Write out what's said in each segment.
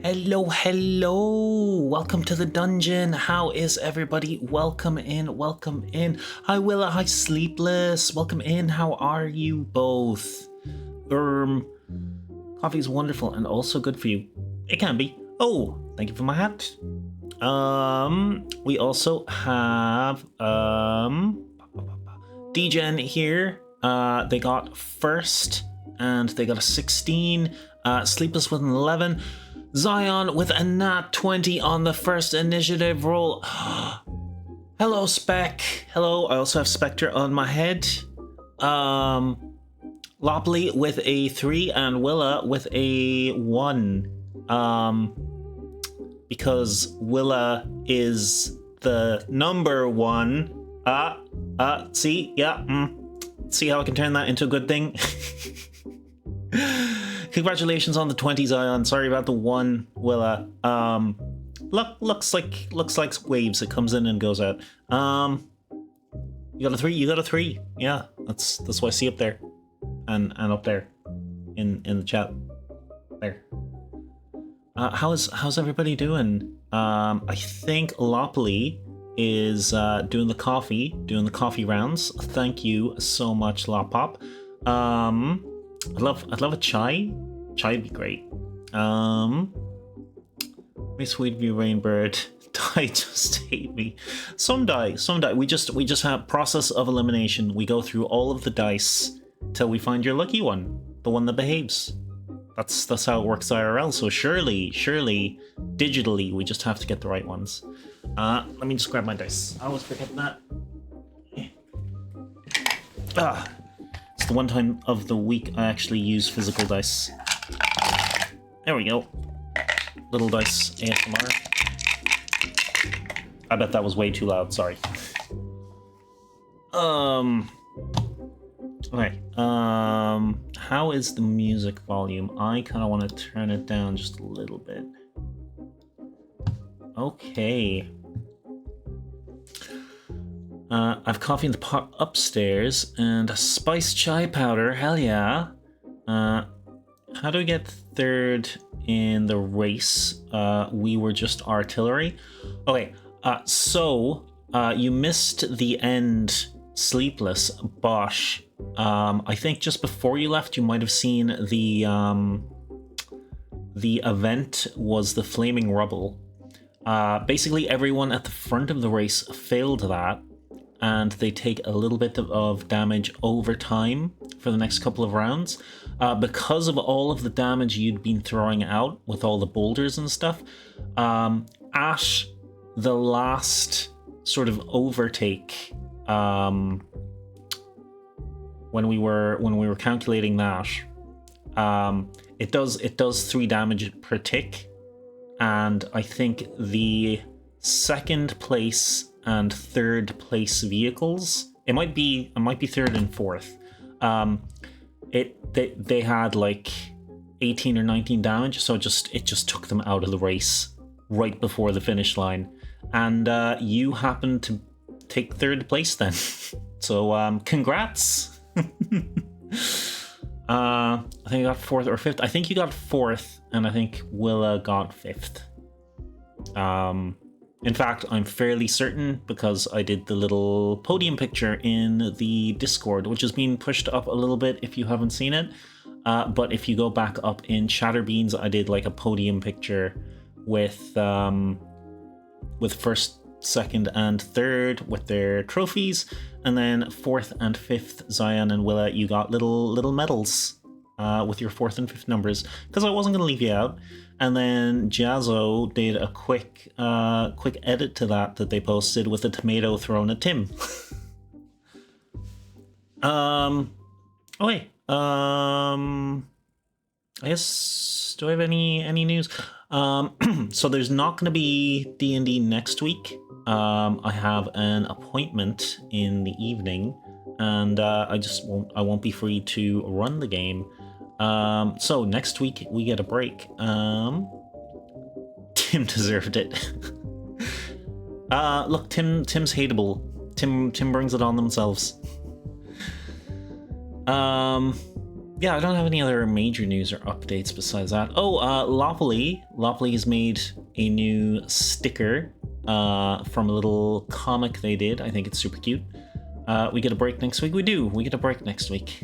Hello, hello. Welcome to the dungeon. How is everybody? Welcome in, welcome in. Hi, Willa. Hi, Sleepless. Welcome in. How are you both? Coffee's wonderful and also good for you. It can be. Oh, thank you for my hat. We also have, DGen here. They got first and they got a 16. Sleepless with an 11. Zion with a nat 20 on the first initiative roll. Hello, Spec. Hello, I also have Spectre on my head. Lopley with a 3 and Willa with a 1. Because Willa is the number 1. See? Yeah, See how I can turn that into a good thing? Congratulations on the 20, Zion. Sorry about the 1, Willa. Looks like waves. It comes in and goes out. You got a 3. You got a 3. Yeah, that's what I see up there, and up there, in the chat. There. How's everybody doing? I think Lopley is doing the coffee rounds. Thank you so much, Lopop. I'd love a chai. Chai would be great. My sweet view Rainbird. Die just hate me. Some die. We just have process of elimination. We go through all of the dice till we find your lucky one, the one that behaves. That's how it works IRL. So surely, digitally, we just have to get the right ones. Let me just grab my dice. I always forget that. It's the one time of the week I actually use physical dice. There we go. Little dice ASMR. I bet that was way too loud, sorry. Okay. How is the music volume? I kind of want to turn it down just a little bit. Okay. I've coffee in the pot upstairs and a spiced chai powder. Hell yeah. How do we get third in the race? We were just artillery. Okay, so you missed the end, Sleepless, but I think just before you left, you might have seen the event was the Flaming Rubble. Basically, everyone at the front of the race failed that, and they take a little bit of damage over time for the next couple of rounds. Because of all of the damage you'd been throwing out with all the boulders and stuff, at the last sort of overtake, when we were calculating that, it does 3 damage per tick, and I think the second place and third place vehicles, it might be third and fourth. They had like 18 or 19 damage, so it just took them out of the race right before the finish line, and you happened to take third place then. So congrats. I think you got 4th or 5th. I think you got 4th, and I think Willa got 5th. In fact, I'm fairly certain because I did the little podium picture in the Discord, which has been pushed up a little bit if you haven't seen it. But if you go back up in Chatterbeans, I did like a podium picture with first, second, and third with their trophies, and then 4th and 5th, Zion and Willa, you got little medals with your 4th and 5th numbers, because I wasn't going to leave you out. And then Jazzo did a quick edit to that they posted with a tomato thrown at Tim. Okay. I guess, do I have any news? So there's not going to be D&D next week. I have an appointment in the evening, and I won't be free to run the game. So next week we get a break. Tim deserved it. Look, Tim's hateable. Tim brings it on themselves. Yeah, I don't have any other major news or updates besides that. Oh, Lopley has made a new sticker from a little comic they did. I think it's super cute. We get a break next week. We do. We get a break next week.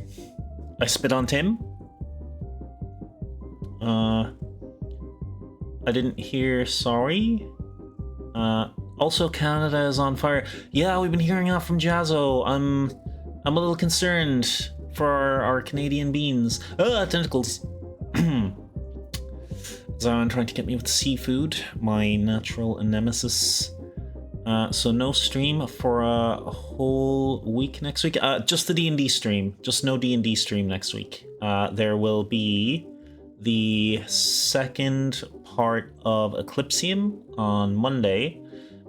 I spit on Tim. I didn't hear sorry. Also, Canada is on fire. Yeah, we've been hearing that from Jazzo. I'm a little concerned for our Canadian beans. Tentacles. Zion trying to get me with seafood, my natural nemesis. So no stream for a whole week next week. Just the D&D stream. Just no D&D stream next week. There will be the second part of Eclipsium on Monday,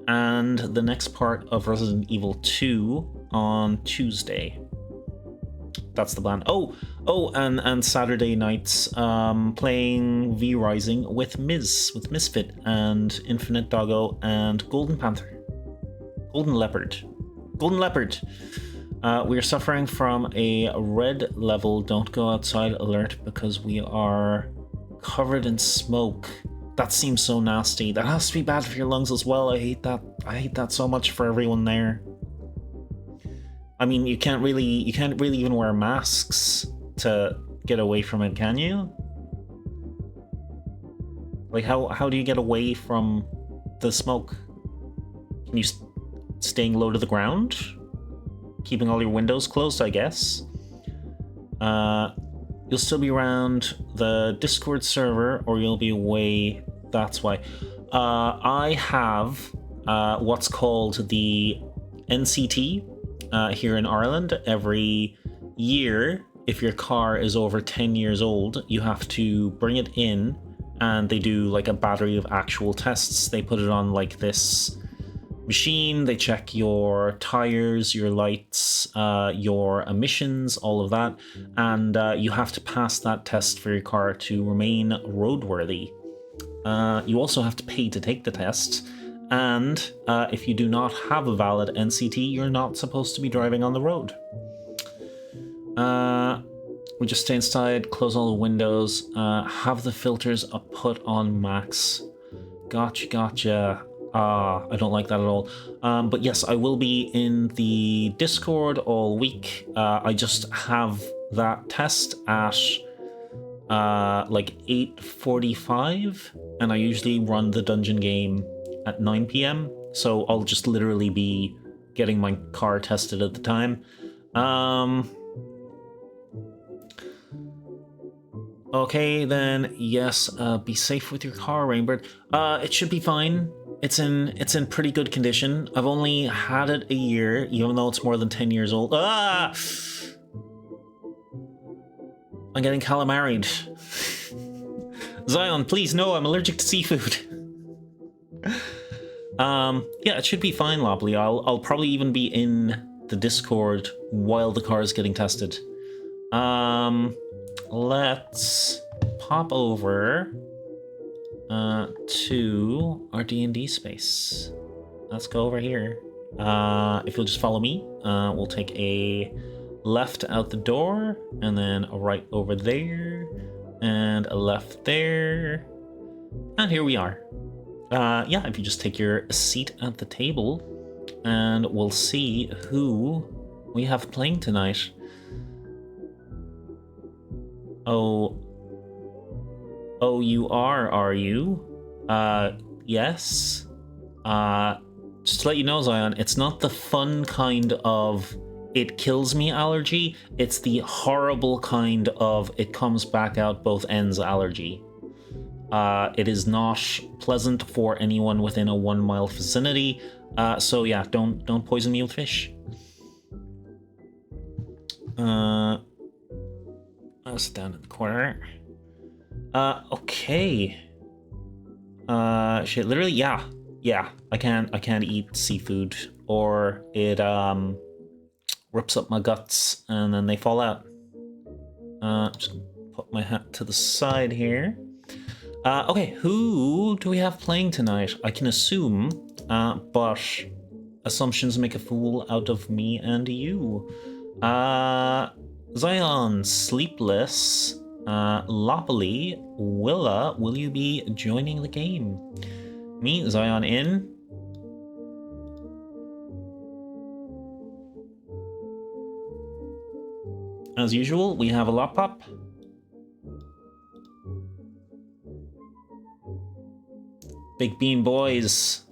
and the next part of Resident Evil 2 on Tuesday. That's the plan. And Saturday nights, playing V Rising with Misfit and Infinite Doggo and Golden Leopard. We are suffering from a red level don't go outside alert because we are covered in smoke. That seems so nasty. That has to be bad for your lungs as well. I hate that so much for everyone there. I mean, you can't really even wear masks to get away from it, can you? Like, how do you get away from the smoke? Can you staying low to the ground? Keeping all your windows closed, I guess. You'll still be around the Discord server, or you'll be away. That's why. I have what's called the NCT here in Ireland. Every year, if your car is over 10 years old, you have to bring it in, and they do like a battery of actual tests. They put it on like this machine, they check your tires, your lights, your emissions, all of that, and you have to pass that test for your car to remain roadworthy. You also have to pay to take the test, and if you do not have a valid NCT, you're not supposed to be driving on the road. We just stay inside, close all the windows, have the filters put on max. Gotcha. I don't like that at all. But yes, I will be in the Discord all week. I just have that test at like 8:45, and I usually run the dungeon game at 9 p.m. So I'll just literally be getting my car tested at the time. Okay, then, yes, be safe with your car, Rainbird. It should be fine. It's in pretty good condition. I've only had it a year, even though it's more than 10 years old. I'm getting calamaried. Zion, please, no, I'm allergic to seafood. Yeah, it should be fine, Lopley. I'll probably even be in the Discord while the car is getting tested. Let's pop over to our D&D space. Let's go over here. If you'll just follow me, we'll take a left out the door, and then a right over there, and a left there, and here we are. Yeah, if you just take your seat at the table, and we'll see who we have playing tonight. Oh, you are you? Yes. Just to let you know, Zion, it's not the fun kind of it kills me allergy, it's the horrible kind of it comes back out both ends allergy. It is not pleasant for anyone within a 1 mile vicinity, so yeah, don't poison me with fish. I'll sit down in the corner. Okay. Shit, literally, yeah. I can't eat seafood, or it rips up my guts and then they fall out. Just put my hat to the side here. Okay, who do we have playing tonight? I can assume, but assumptions make a fool out of me and you. Zion, Sleepless, Lopoly, Willa, will you be joining the game? Me, Zion in. As usual, we have a Lopop. Big Bean Boys.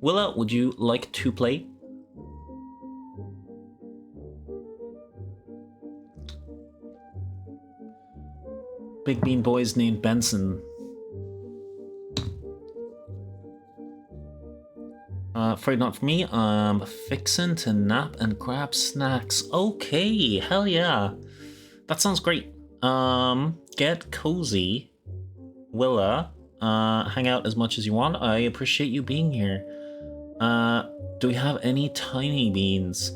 Willa, would you like to play? Big Bean Boys named Benson. Afraid not for me. I'm fixing to nap and grab snacks. Okay, hell yeah. That sounds great. Get cozy. Willa, hang out as much as you want. I appreciate you being here. Do we have any tiny beans?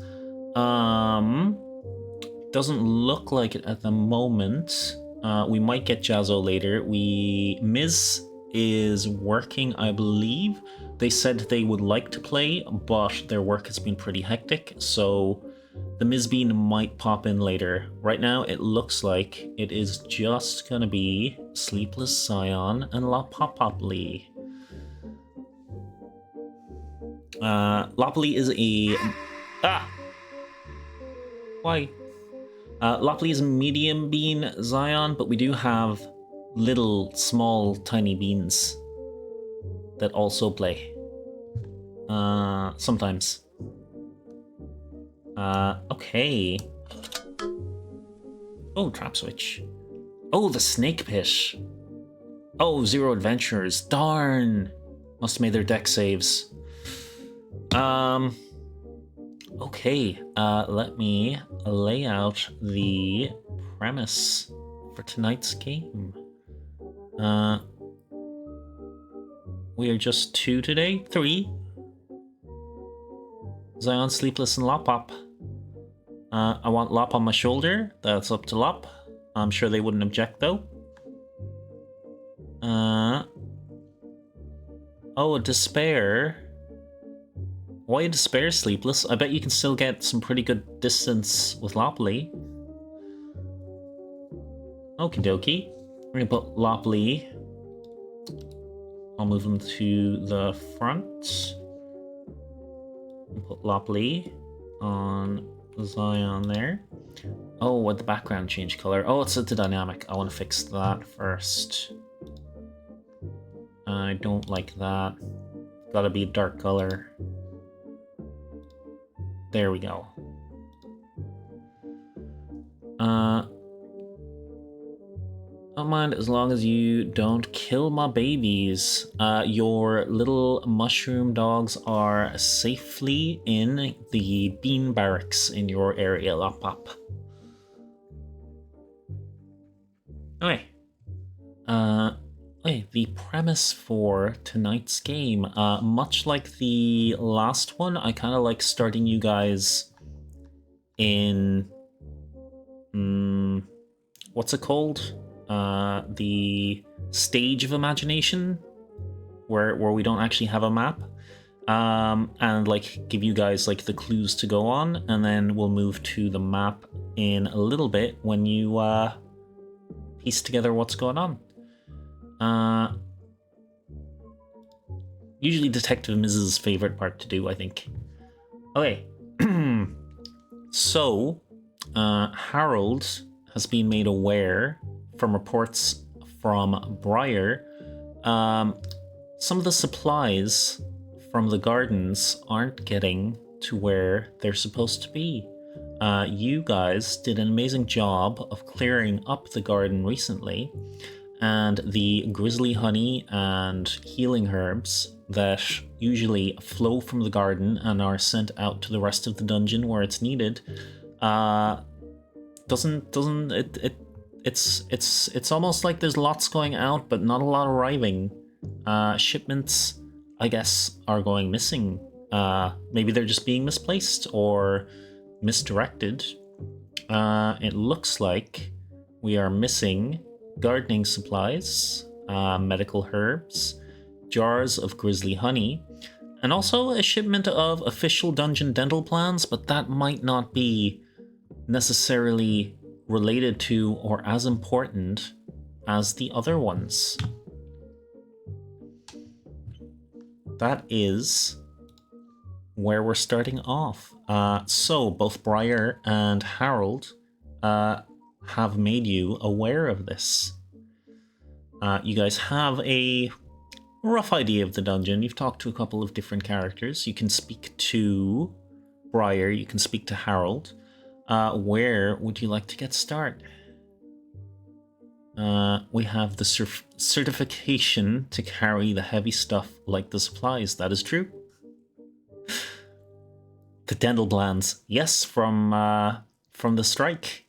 Doesn't look like it at the moment. We might get Jazzo later. Miz is working, I believe. They said they would like to play, but their work has been pretty hectic, so the Miz Bean might pop in later. Right now, it looks like it is just gonna be Sleepless Zion and Lopoly. Lopoly is a... Why? Lopoly is a medium bean Zion, but we do have little, small, tiny beans that also play. Sometimes. Okay. Oh, trap switch. Oh, the snake pit. Oh, Zero Adventures. Darn. Must have made their deck saves. Okay, let me lay out the premise for tonight's game. We are just 2 today? 3? Zion, Sleepless, and Lopop. I want Lop on my shoulder. That's up to Lop. I'm sure they wouldn't object, though. Oh, a Despair. Why a Despair, Sleepless? I bet you can still get some pretty good distance with Lopoly. Okie dokie. We're gonna put Lopoly. I'll move them to the front. And put Lopoly on Zion there. Oh, what the background change color? Oh, it's the dynamic. I want to fix that first. I don't like that. Gotta be a dark color. There we go. Don't mind as long as you don't kill my babies. Your little mushroom dogs are safely in the bean barracks in your area, Lopop. Okay. Okay, the premise for tonight's game, much like the last one, I kind of like starting you guys in, what's it called? The stage of imagination, where we don't actually have a map, and like give you guys like the clues to go on, and then we'll move to the map in a little bit when you piece together what's going on. Usually Detective Miz's favorite part to do, I think. Okay. So, Harold has been made aware from reports from Briar. Some of the supplies from the gardens aren't getting to where they're supposed to be. You guys did an amazing job of clearing up the garden recently, and the grizzly honey and healing herbs that usually flow from the garden and are sent out to the rest of the dungeon where it's needed, it's almost like there's lots going out but not a lot arriving. Shipments, I guess, are going missing. Maybe they're just being misplaced or misdirected. It looks like we are missing gardening supplies, medical herbs, jars of grizzly honey, And also a shipment of official dungeon dental plans, but that might not be necessarily related to or as important as the other ones. That is where we're starting off. So both Briar and Harold have made you aware of this. You guys have a rough idea of the dungeon. You've talked to a couple of different characters. You can speak to Briar, you can speak to Harold. Where would you like to get started? We have the certification to carry the heavy stuff like the supplies. That is true. The dental glands, yes, from the strike.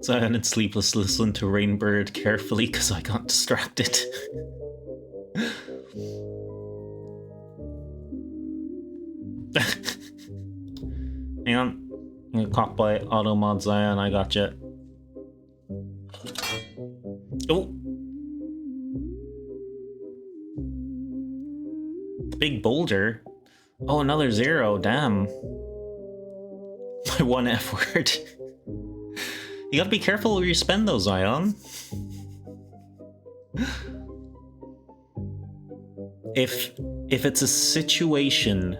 Zion and Sleepless listen to Rainbird carefully because I got distracted. Hang on. I'm gonna caught by auto mod Zion, I gotcha. Oh! The big boulder? Oh, another 0, damn. My one F word. You gotta be careful where you spend those, Zion. If it's a situation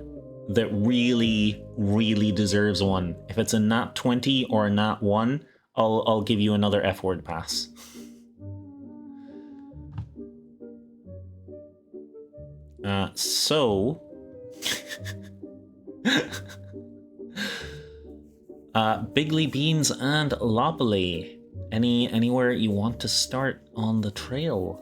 that really, really deserves one, if it's a nat 20 or a nat 1, I'll give you another F word pass. So Bigly Beans and Loppily. Anywhere you want to start on the trail?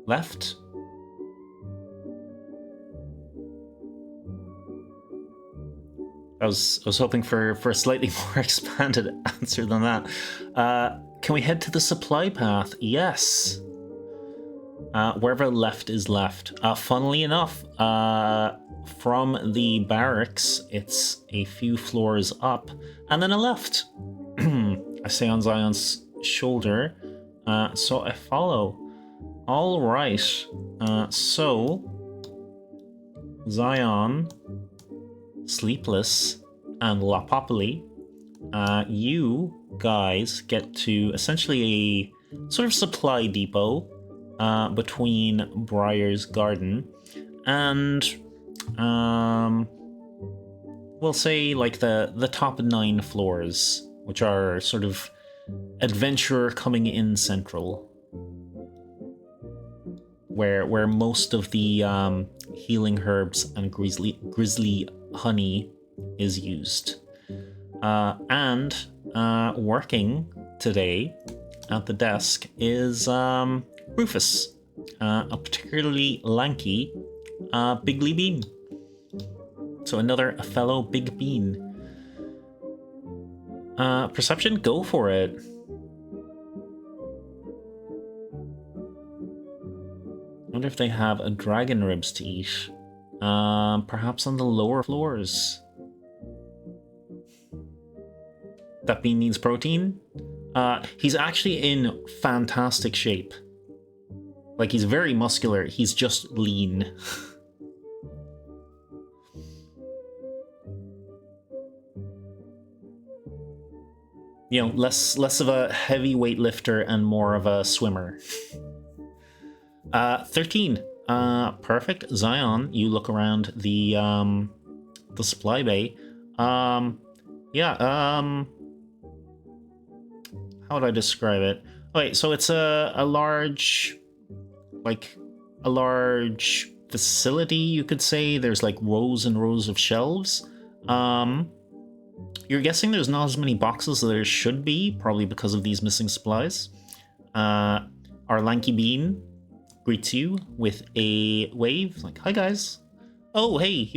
Left? I was hoping for a slightly more expanded answer than that. Can we head to the supply path? Yes. Wherever left is left. Funnily enough, from the barracks, it's a few floors up, and then a left. I stay on Zion's shoulder, so I follow. All right. So Zion, Sleepless, and Lapopoli, you guys get to essentially a sort of supply depot between Briar's Garden and we'll say like the top 9 floors, which are sort of adventurer coming in central, where most of the healing herbs and grizzly honey is used. And working today at the desk is Rufus, a particularly lanky Bigly Bean. So a fellow Big Bean. Perception, go for it. I wonder if they have a dragon ribs to eat. Perhaps on the lower floors. That bean needs protein. He's actually in fantastic shape. Like, he's very muscular, he's just lean. You know, less of a heavy weightlifter and more of a swimmer. 13. Perfect. Zion, you look around the supply bay. How would I describe it? Okay, so it's a large facility, you could say. There's like rows and rows of shelves. You're guessing there's not as many boxes as there should be, probably because of these missing supplies. Our lanky bean greets you with a wave, like, "Hi guys. Oh, hey,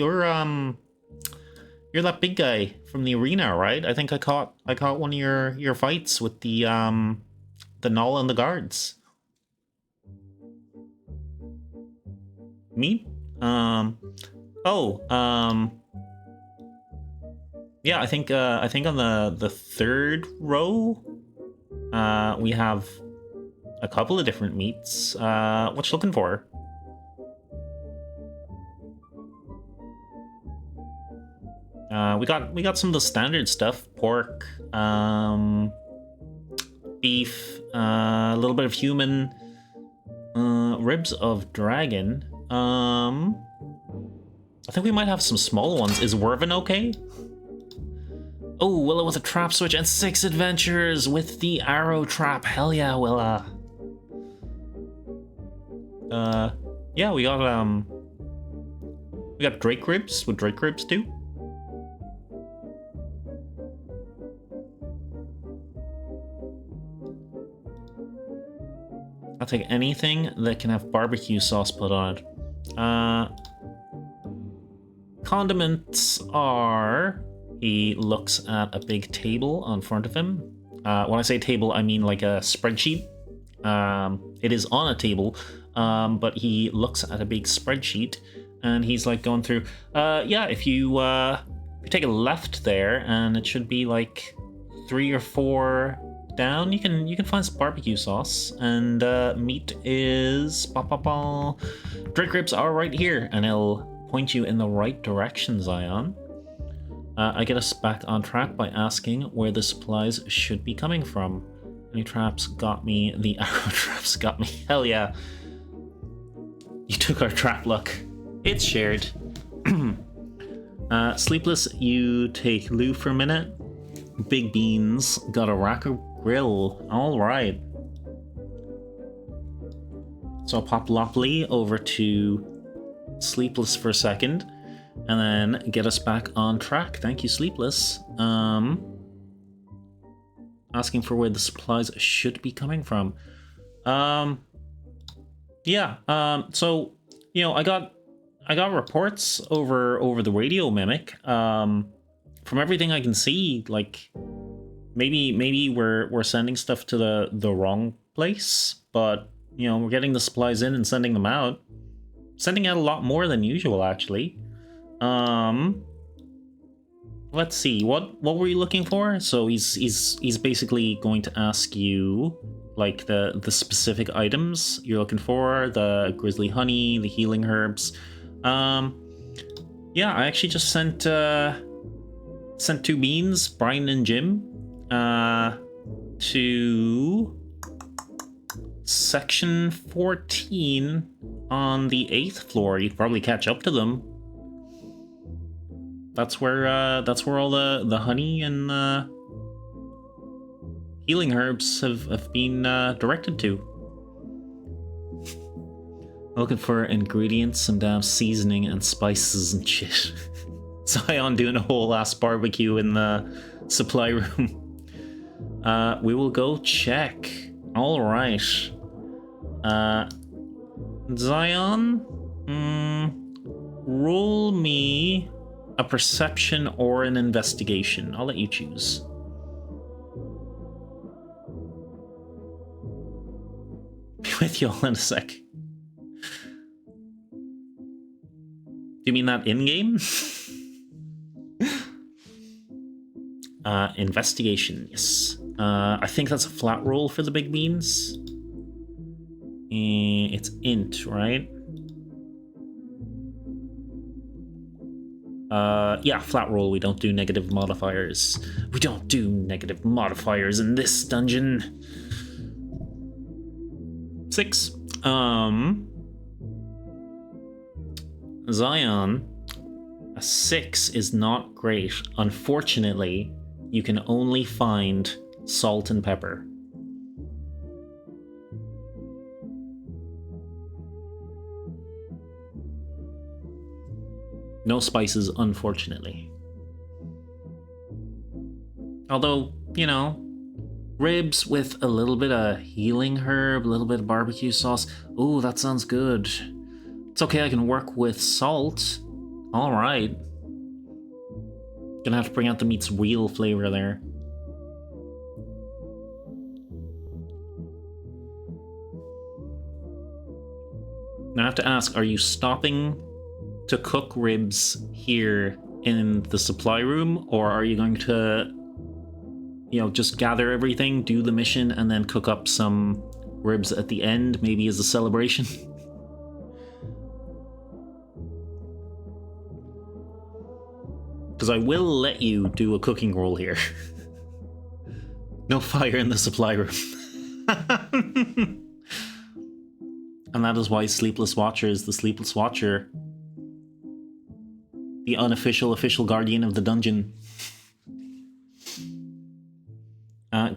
You're that big guy from the arena, right? I think I caught one of your fights with the Null and the guards. Me? Oh, yeah, I think on the third row, we have a couple of different meats. What you looking for? We got some of the standard stuff: pork, beef, a little bit of human, ribs of dragon. I think we might have some small ones. Is Wervin okay? Oh, Willa with a trap switch and 6 adventures with the arrow trap. Hell yeah, Willa. Yeah, we got Drake ribs with Drake ribs too. I'll take anything that can have barbecue sauce put on it. Condiments are... He looks at a big table in front of him. When I say table, I mean like a spreadsheet. It is on a table, but he looks at a big spreadsheet and he's like going through. Yeah, if you take a left there, and it should be like 3 or 4 down. You can find some barbecue sauce, and meat is Drake ribs are right here, and it'll point you in the right direction, Zion. I get us back on track by asking where the supplies should be coming from. Any traps got me? The arrow traps got me. Hell yeah. You took our trap luck. It's shared. Sleepless, you take Lou for a minute. Big Beans got a rack of grill. Alright. So I'll pop Lopley over to Sleepless for a second, and then get us back on track. Thank you, Sleepless. Asking for where the supplies should be coming from. Yeah. So, you know, I got reports over the radio mimic. From everything I can see, like maybe we're sending stuff to the wrong place, but you know, we're getting the supplies in and sending them out. Sending out a lot more than usual, actually. Let's see. What were you looking for? So he's basically going to ask you like the specific items you're looking for, the grizzly honey, the healing herbs. Yeah, I actually just sent 2 beans, Brian and Jim, to section 14 on the 8th floor. You'd probably catch up to them. That's where all the honey and healing herbs have been directed to. Looking for ingredients, some damn seasoning and spices and shit. Zion doing a whole ass barbecue in the supply room. We will go check. All right. Zion, roll me a perception or an investigation. I'll let you choose. Be with you all in a sec. Do you mean that in-game? Investigation, yes. I think that's a flat roll for the big beans. It's int, right? Yeah, flat roll. We don't do negative modifiers. We don't do negative modifiers in this dungeon. 6. Zion, a 6 is not great. Unfortunately, you can only find salt and pepper. No spices, unfortunately. Although, you know, ribs with a little bit of healing herb, a little bit of barbecue sauce. Ooh, that sounds good. It's okay, I can work with salt. All right. Gonna have to bring out the meat's real flavor there. Now I have to ask, are you stopping to cook ribs here in the supply room, or are you going to, you know, just gather everything, do the mission, and then cook up some ribs at the end, maybe as a celebration? Because I will let you do a cooking roll here. No fire in the supply room. And that is why Sleepless Watcher is the Sleepless Watcher. The unofficial official guardian of the dungeon.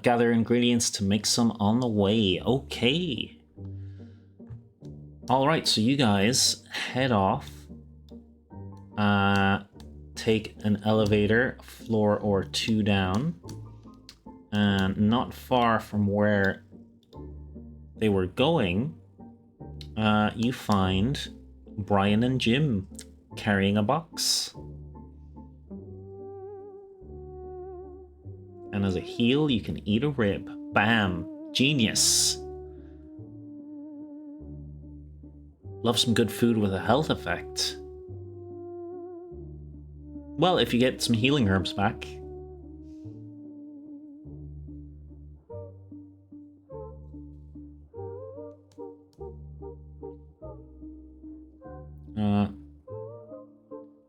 Gather ingredients to make some on the way. Okay. Alright, so you guys head off. Take an elevator, floor or 2 down. And not far from where they were going, you find Brian and Jim carrying a box. And as a heal, you can eat a rib. Bam! Genius! Love some good food with a health effect. Well, if you get some healing herbs back.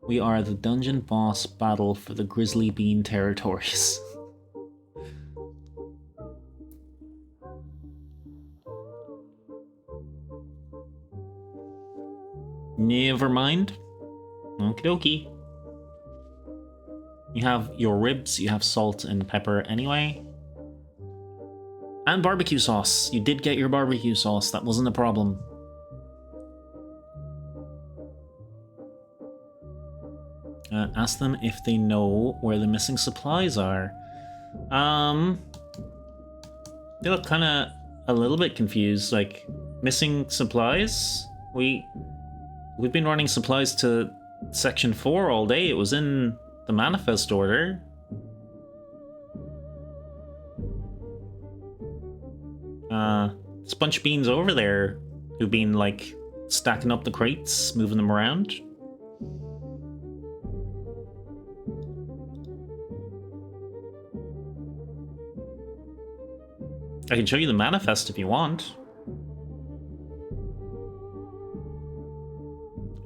We are the dungeon boss battle for the Grizzly Bean territories. Never mind. Okie dokie. You have your ribs, you have salt and pepper anyway. And barbecue sauce. You did get your barbecue sauce, that wasn't a problem. Ask them if they know where the missing supplies are. They look kinda a little bit confused, like, missing supplies? We've been running supplies to Section 4 all day, it was in the manifest order. There's a bunch of beans over there who've been, like, stacking up the crates, moving them around. I can show you the manifest if you want.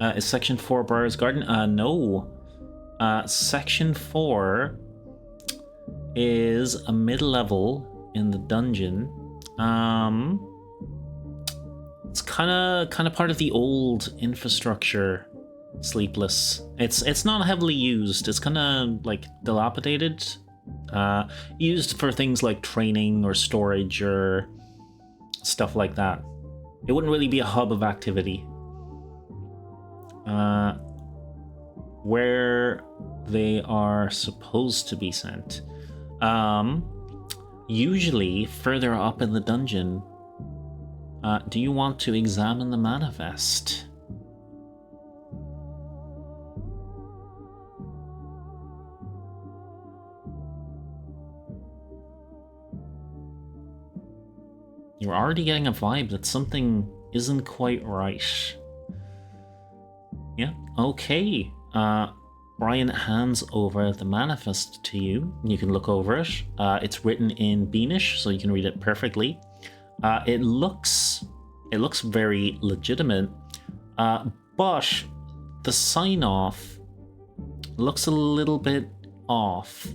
Is Section 4 Briar's Garden? No. Section 4 is a mid-level in the dungeon. It's kind of part of the old infrastructure. Sleepless. It's not heavily used. It's kind of like dilapidated. Used for things like training or storage or stuff like that. It wouldn't really be a hub of activity. Where they are supposed to be sent. Usually further up in the dungeon. Do you want to examine the manifest? You're already getting a vibe that something isn't quite right. Yeah, okay. Brian hands over the manifest to you. You can look over it. It's written in Beanish, so you can read it perfectly. It looks very legitimate, but the sign-off looks a little bit off.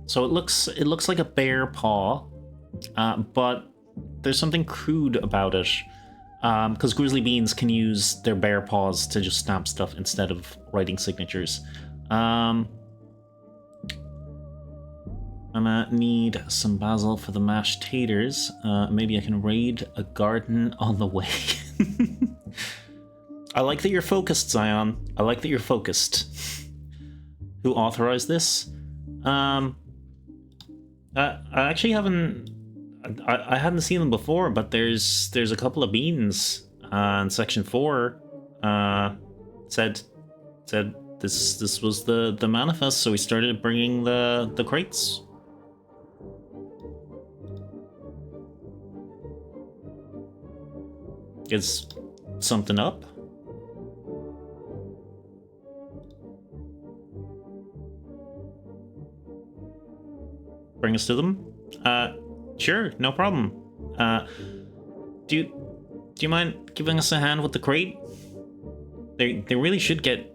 So it looks like a bear paw, but there's something crude about it. Because Grizzly Beans can use their bare paws to just stamp stuff instead of writing signatures. I'm gonna need some basil for the mashed taters. Maybe I can raid a garden on the way. I like that you're focused, Zion. I like that you're focused. Who authorized this? I actually haven't... I hadn't seen them before, but there's a couple of beans in Section 4. Said this was the manifest, so we started bringing the crates. Is something up? Bring us to them? Sure, no problem. Do you mind giving us a hand with the crate? They really should get...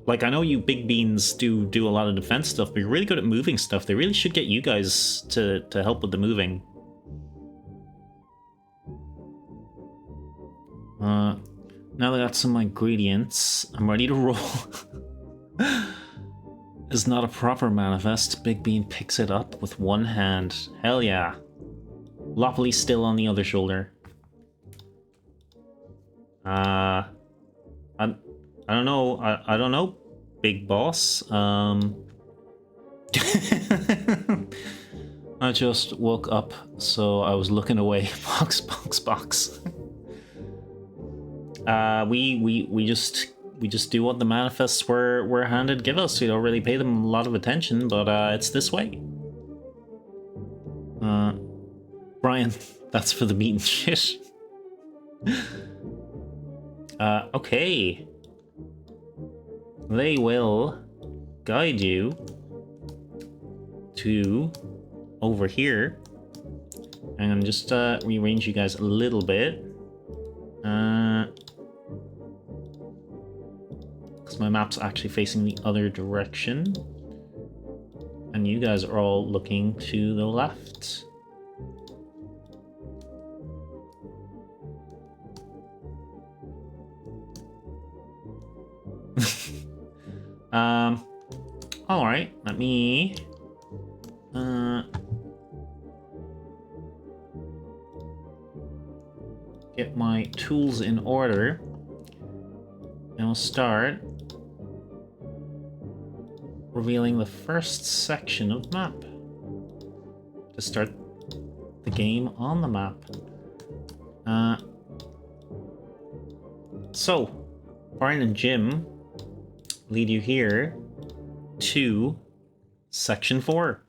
Like, I know you big beans do a lot of defense stuff, but you're really good at moving stuff. They really should get you guys to help with the moving. Now that I got some ingredients, I'm ready to roll. It's not a proper manifest. Big Bean picks it up with one hand. Hell yeah. Lopley still on the other shoulder. I don't know. I don't know, big boss. I just woke up, so I was looking away. Box. We just do what the manifests were handed give us. We don't really pay them a lot of attention, but it's this way. Brian, that's for the meat and shit. Okay. They will guide you to over here. And just rearrange you guys a little bit. Because my map's actually facing the other direction. And you guys are all looking to the left. Alright, let me get my tools in order, and we'll start revealing the first section of map to start the game on the map. So Brian and Jim lead you here to section 4.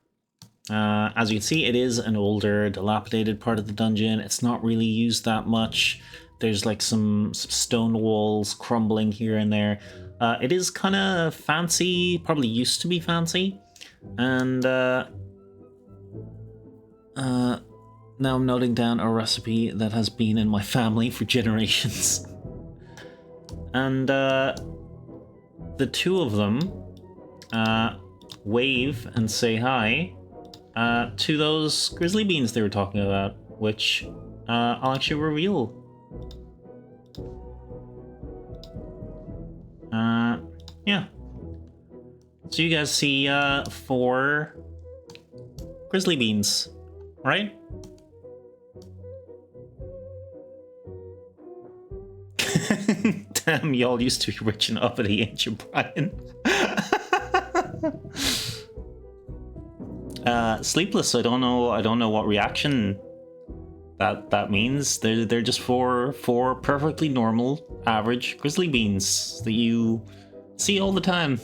As you can see, it is an older, dilapidated part of the dungeon. It's not really used that much. There's like some stone walls crumbling here and there. It is kind of fancy, probably used to be fancy. And now I'm noting down a recipe that has been in my family for generations. And the two of them wave and say hi to those grizzly beans they were talking about, which I'll actually reveal. Yeah. So you guys see 4 grizzly beans, right? Damn, y'all used to be rich and uppity, ain't you, Brian? Sleepless, I don't know what reaction that means. They're just four perfectly normal, average grizzly beans that you see all the time.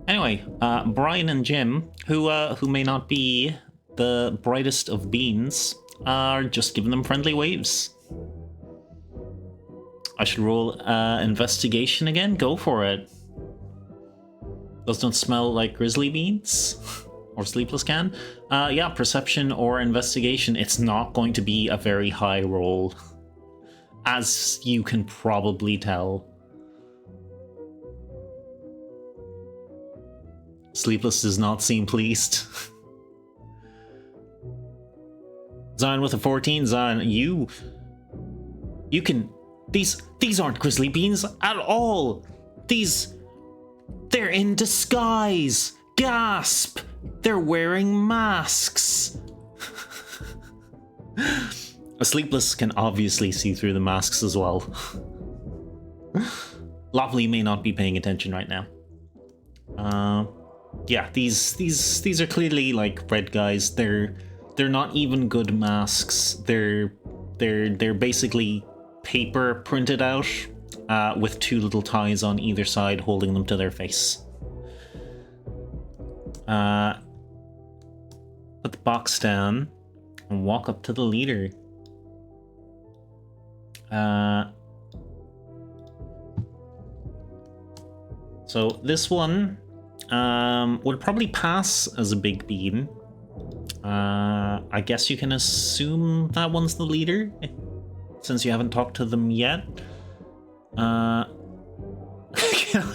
Anyway, Brian and Jim, who may not be the brightest of beans, are just giving them friendly waves. I should roll investigation again. Go for it. Those don't smell like grizzly beans. Or Sleepless can. Yeah, perception or investigation. It's not going to be a very high roll, as you can probably tell. Sleepless does not seem pleased. Zion with a 14. Zion, you can... These aren't grizzly beans at all. They're in disguise. Gasp! They're wearing masks. A Sleepless can obviously see through the masks as well. Lopley may not be paying attention right now. Yeah, these are clearly like red guys. They're not even good masks. They're basically paper printed out with two little ties on either side holding them to their face. Put the box down and walk up to the leader. So this one would probably pass as a big bean. I guess you can assume that one's the leader, since you haven't talked to them yet. Can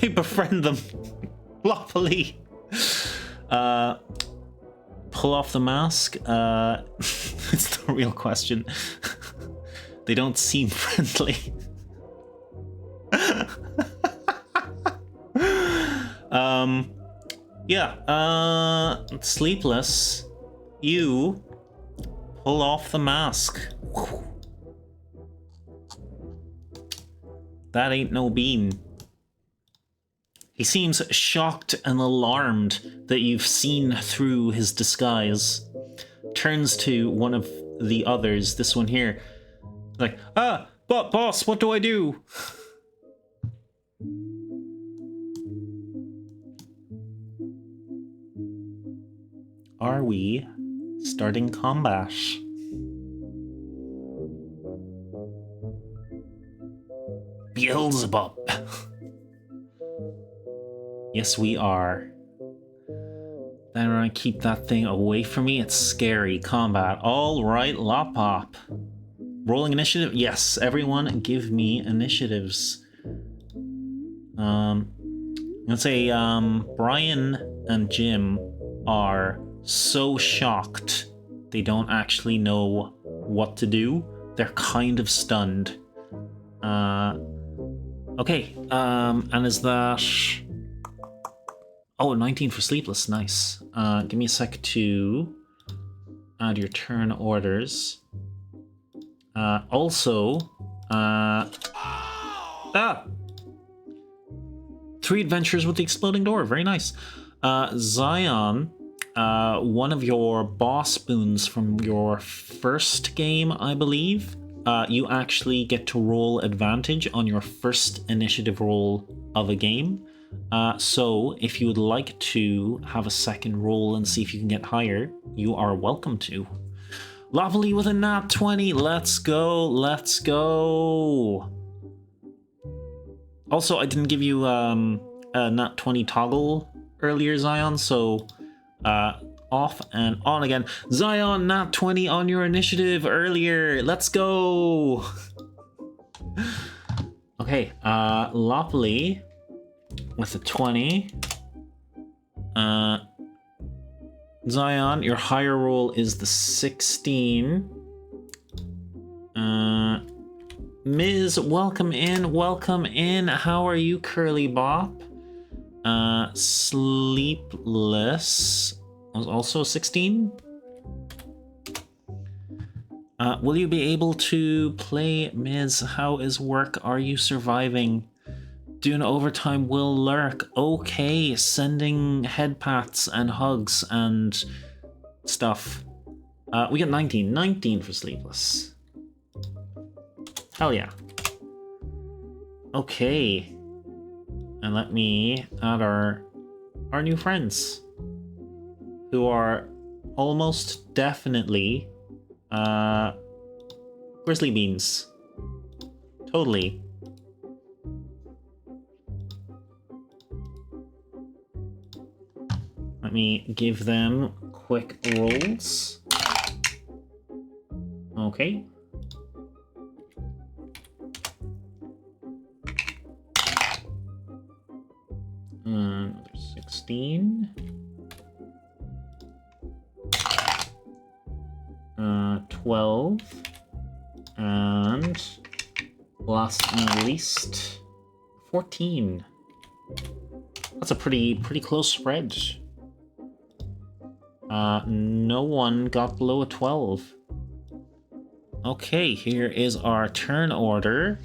I befriend them? Lawfully. Pull off the mask? It's the real question. They don't seem friendly. Sleepless. You pull off the mask. That ain't no bean. He seems shocked and alarmed that you've seen through his disguise. Turns to one of the others, this one here. Like, but boss, what do I do? Are we starting combat? Beelzebub. Yes, we are. Better I keep that thing away from me. It's scary. Combat. All right, Lop-Pop. Rolling initiative? Yes, everyone give me initiatives. Let's say Brian and Jim are so shocked they don't actually know what to do. They're kind of stunned. Okay, and is that... Oh, 19 for Sleepless, nice. Give me a sec to add your turn orders. Three adventures with the exploding door, very nice. Zion, one of your boss boons from your first game, I believe, you actually get to roll advantage on your first initiative roll of a game. So if you would like to have a second roll and see if you can get higher, you are welcome to. Lovely with a nat 20. Let's go. Let's go. Also, I didn't give you a nat 20 toggle earlier, Zion, so off and on again. Zion, nat 20 on your initiative earlier. Let's go. Okay, Lopley with a 20. Zion, your higher roll is the 16. Ms., welcome in, welcome in. How are you, Curly Bop? Sleepless was also 16. Will you be able to play, Ms.? How is work? Are you surviving? Doing overtime will lurk. Okay, sending head pats and hugs and stuff. We got 19. 19 for Sleepless. Hell yeah. Okay. And let me add our new friends, who are almost definitely Grizzly Beans. Totally. Let me give them quick rolls. Okay. Another 16. 12. And last and not least, 14. That's a pretty close spread. No one got below a 12. Okay, here is our turn order.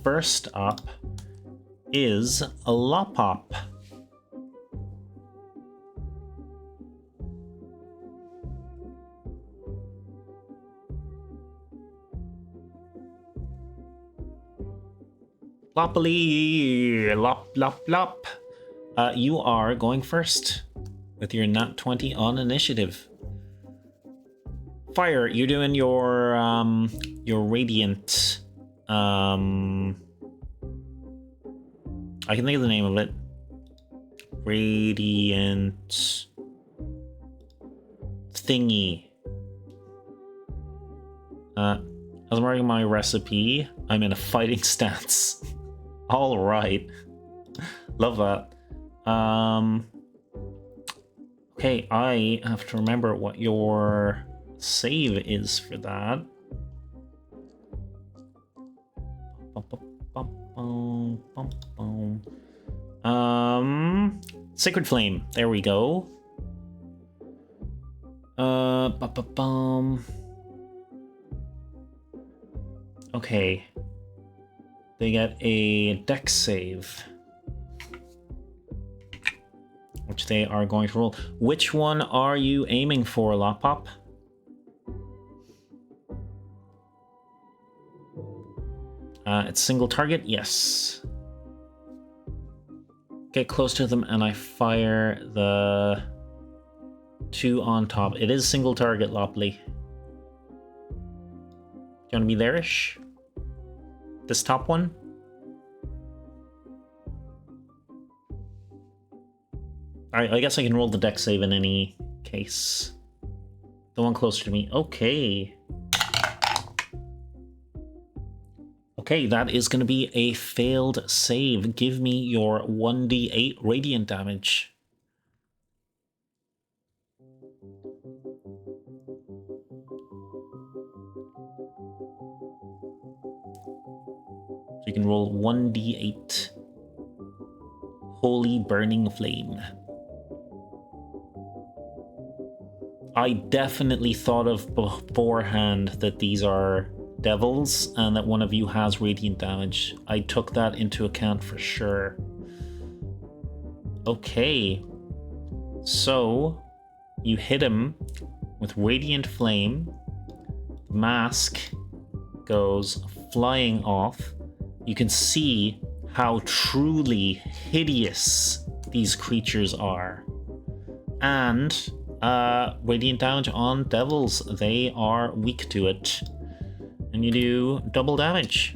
First up is a Lop-Pop. Loppily, lop, lop, lop. You are going first with your nat 20 on initiative. Fire, you're doing your radiant. I can think of the name of it. Radiant thingy. As I'm writing my recipe, I'm in a fighting stance. All right, love that. Okay, I have to remember what your save is for that. Sacred Flame. There we go. Okay. They get a dex save, which they are going to roll. Which one are you aiming for, Lockpop? It's single target, yes. Get close to them and I fire the 2 on top. It is single target, Lopley. You want to be there-ish? This top one? Alright, I guess I can roll the dex save in any case. The one closer to me. Okay. Okay, that is going to be a failed save. Give me your 1d8 radiant damage. So you can roll 1d8. Holy burning flame. I definitely thought of beforehand that these are devils and that one of you has radiant damage. I took that into account for sure. Okay. So you hit him with radiant flame. The mask goes flying off. You can see how truly hideous these creatures are. And radiant damage on devils. They are weak to it. And you do double damage.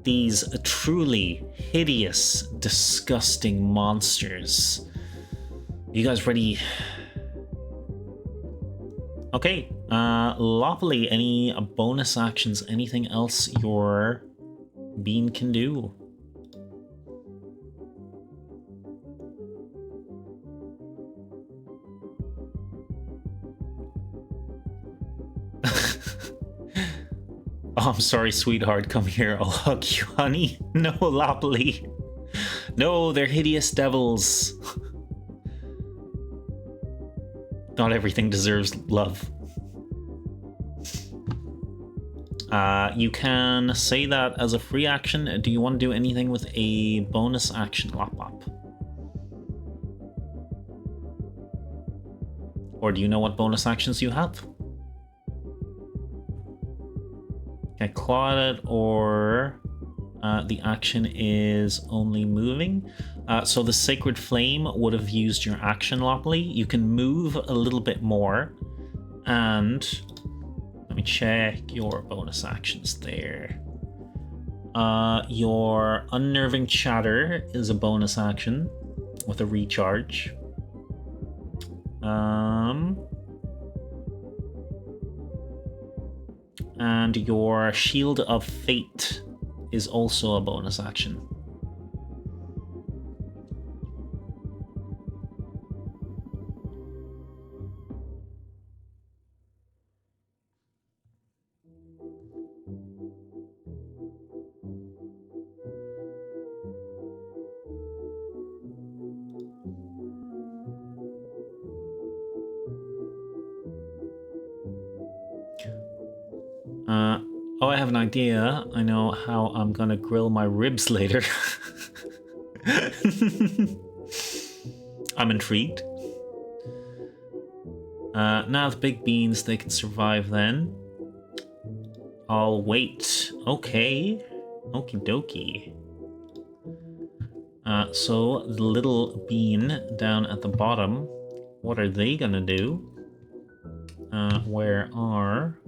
These truly hideous, disgusting monsters. You guys ready? Okay, Lopley, any bonus actions, anything else your bean can do? Oh, I'm sorry, sweetheart. Come here. I'll hug you, honey. No, Lopley. No, they're hideous devils. Not everything deserves love. You can say that as a free action. Do you want to do anything with a bonus action, Lop? Or do you know what bonus actions you have? Can I claw at it, or the action is only moving? So the Sacred Flame would have used your action, Lopley. You can move a little bit more, and let me check your bonus actions there. Your Unnerving Chatter is a bonus action with a recharge. And your Shield of Fate is also a bonus action. Oh, I have an idea. I know how I'm gonna grill my ribs later. I'm intrigued. Now the big beans, they can survive then. I'll wait. Okay. Okie dokie. So the little bean down at the bottom, what are they gonna do? Where are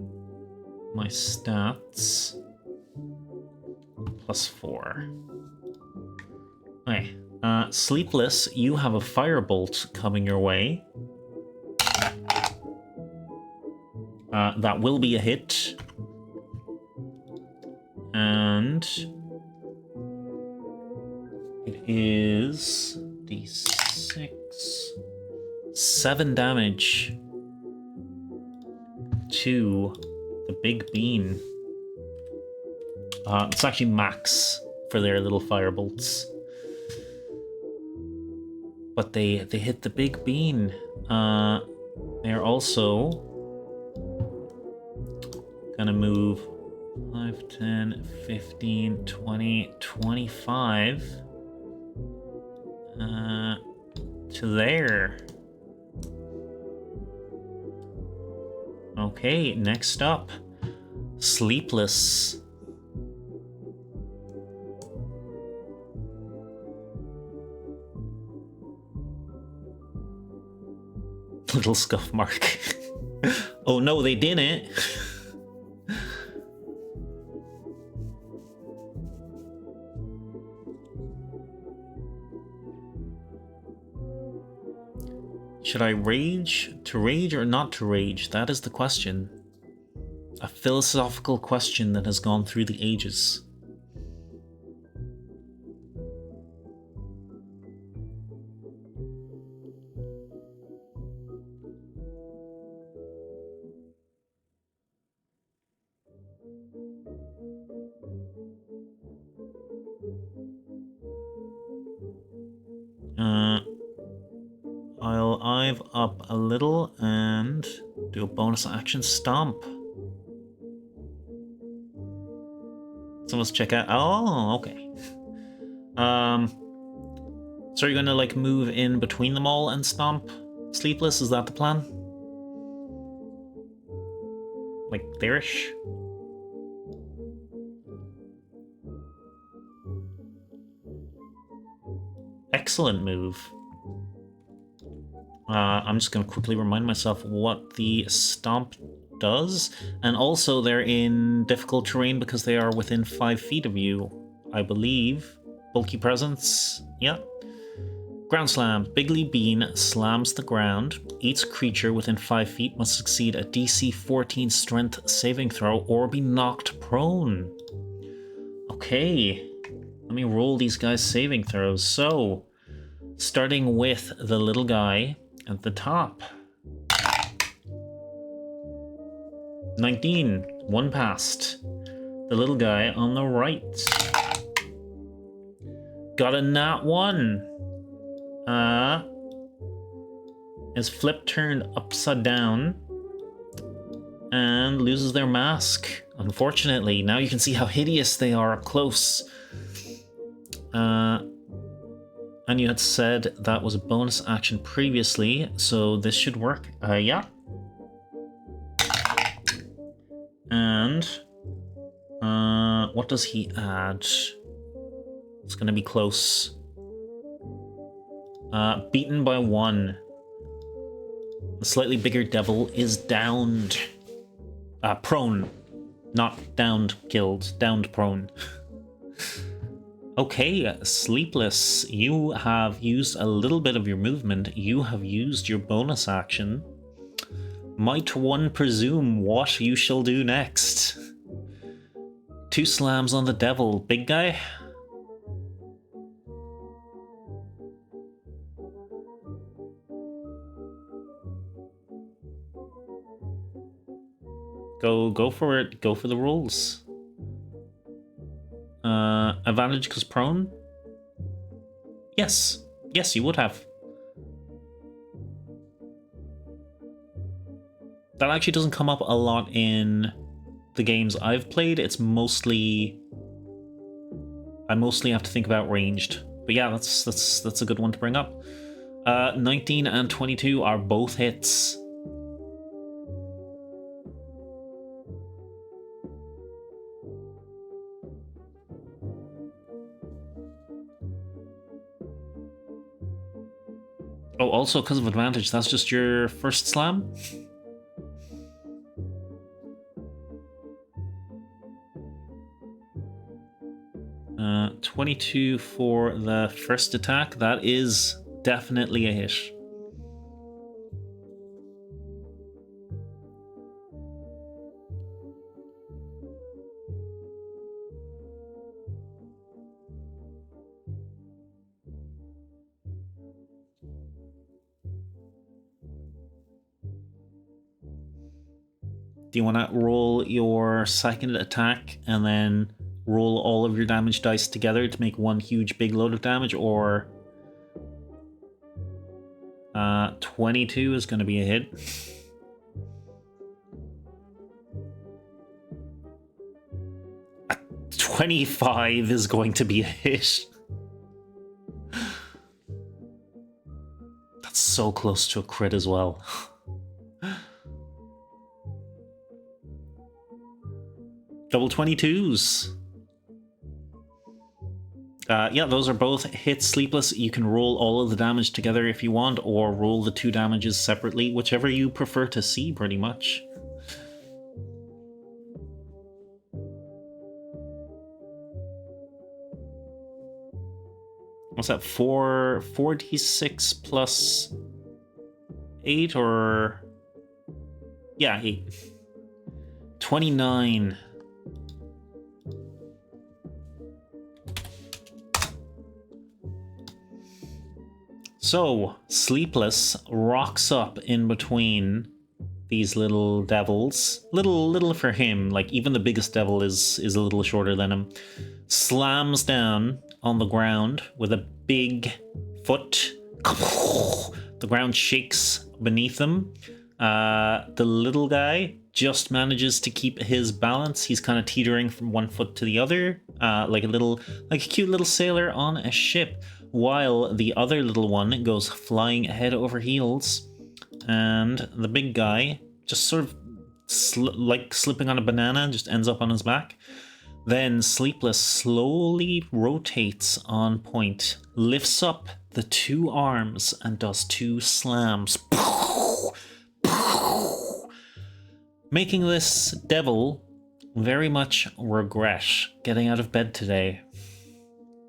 my stats? +4. Okay. Sleepless, you have a firebolt coming your way. That will be a hit. And it is d6. 7 damage to the big bean. It's actually max for their little firebolts. But they hit the big bean. They're also gonna move 5, 10, 15, 20, 25 to there. Okay, next up, Sleepless. Little scuff mark. Oh no, they didn't. Should I rage? To rage or not to rage? That is the question. A philosophical question that has gone through the ages. I'll I've up a little and do a bonus action stomp. Someone's check out. Oh, okay. So you're gonna like move in between them all and stomp Sleepless? Is that the plan? Like there-ish? Excellent move. I'm just going to quickly remind myself what the stomp does. And also they're in difficult terrain because they are within 5 feet of you, I believe. Bulky presence. Yeah. Ground slam. Bigly Bean slams the ground. Each creature within 5 feet must succeed a DC 14 strength saving throw or be knocked prone. Okay. Let me roll these guys' saving throws. So, starting with the little guy at the top. 19. 1 passed. The little guy on the right. Got a nat 1. His flip turned upside down and loses their mask. Unfortunately, now you can see how hideous they are up close. And you had said that was a bonus action previously, so this should work. Yeah. And what does he add? It's gonna be close. Beaten by 1. The slightly bigger devil is downed. Prone. Not downed, killed. Downed, prone. Okay, Sleepless, you have used a little bit of your movement. You have used your bonus action. Might one presume what you shall do next? 2 slams on the devil. Big guy? Go for it. Go for the rolls. Advantage because prone? Yes. Yes, you would have. That actually doesn't come up a lot in the games I've played. It's mostly... I mostly have to think about ranged. But yeah, that's a good one to bring up. 19 and 22 are both hits. also, because of advantage, that's just your first slam? 22 for the first attack. That is definitely a hit. Do you want to roll your second attack and then roll all of your damage dice together to make one huge big load of damage, or 22 is going to be a hit. A 25 is going to be a hit. That's so close to a crit as well. Double 22s. Yeah, those are both hits. Sleepless. You can roll all of the damage together if you want, or roll the 2 damages separately, whichever you prefer to see, pretty much. What's that? 4d6 plus 8, or... Yeah, 8. 29. So, Sleepless rocks up in between these little devils. Little for him, like even the biggest devil is a little shorter than him. Slams down on the ground with a big foot. The ground shakes beneath him. The little guy just manages to keep his balance. He's kind of teetering from one foot to the other, like a cute little sailor on a ship, while the other little one goes flying head over heels, and the big guy just sort of like slipping on a banana just ends up on his back. Then Sleepless slowly rotates on point, lifts up the 2 arms and does 2 slams, making this devil very much regret getting out of bed today.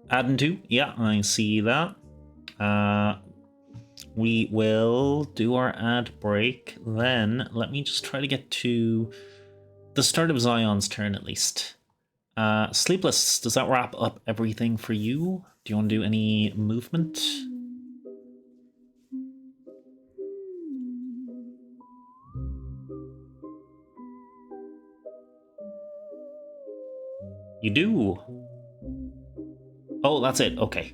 Adding 2? Yeah, I see that. We will do our ad break. Then let me just try to get to the start of Zion's turn at least. Sleepless, does that wrap up everything for you? Do you want to do any movement? You do. Oh, that's it. Okay.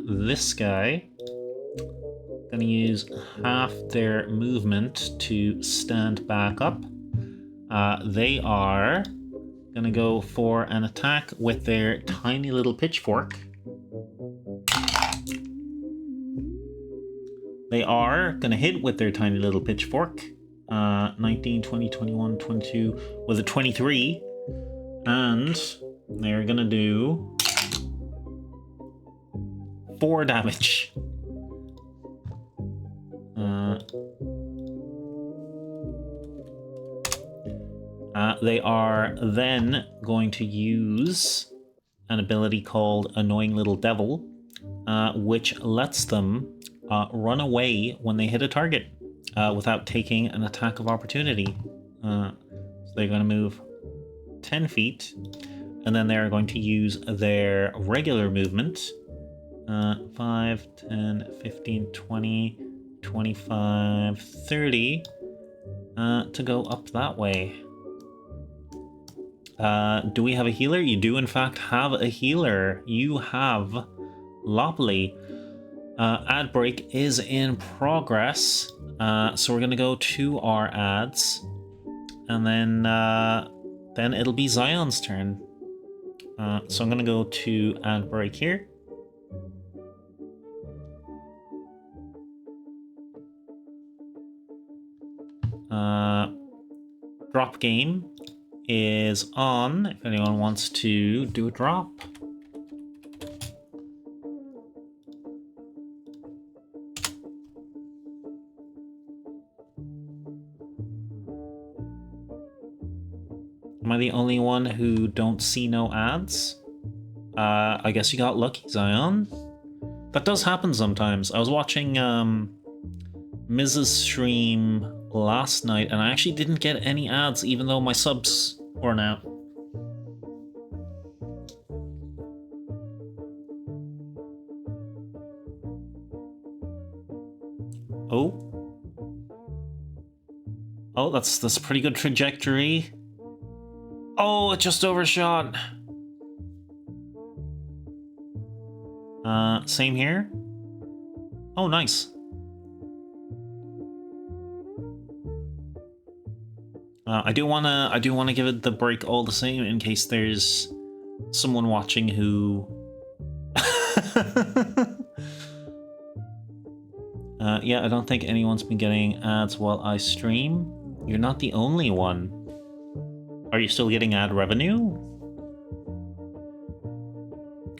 This guy gonna use half their movement to stand back up. They are gonna go for an attack with their tiny little pitchfork. They are gonna hit with their tiny little pitchfork. 19, 20, 21, 22 with a 23. And they're gonna do 4 damage. They are then going to use an ability called Annoying Little Devil, which lets them run away when they hit a target without taking an attack of opportunity. So they're going to move 10 feet, and then they're going to use their regular movement, 5, 10, 15, 20, 25, 30, to go up that way. Do we have a healer? You do, in fact, have a healer. You have Lopley. Ad break is in progress. So we're going to go to our ads. And then it'll be Zion's turn. So I'm going to go to ad break here. Drop game is on if anyone wants to do a drop. Am I the only one who don't see no ads? I guess you got lucky, Zion. That does happen sometimes. I was watching Mrs. stream last night, and I actually didn't get any ads, even though my subs weren't out. Oh, that's a pretty good trajectory. Oh, it just overshot. Same here. Oh, nice. I do wanna give it the break all the same in case there's someone watching who. Yeah, I don't think anyone's been getting ads while I stream. You're not the only one. Are you still getting ad revenue?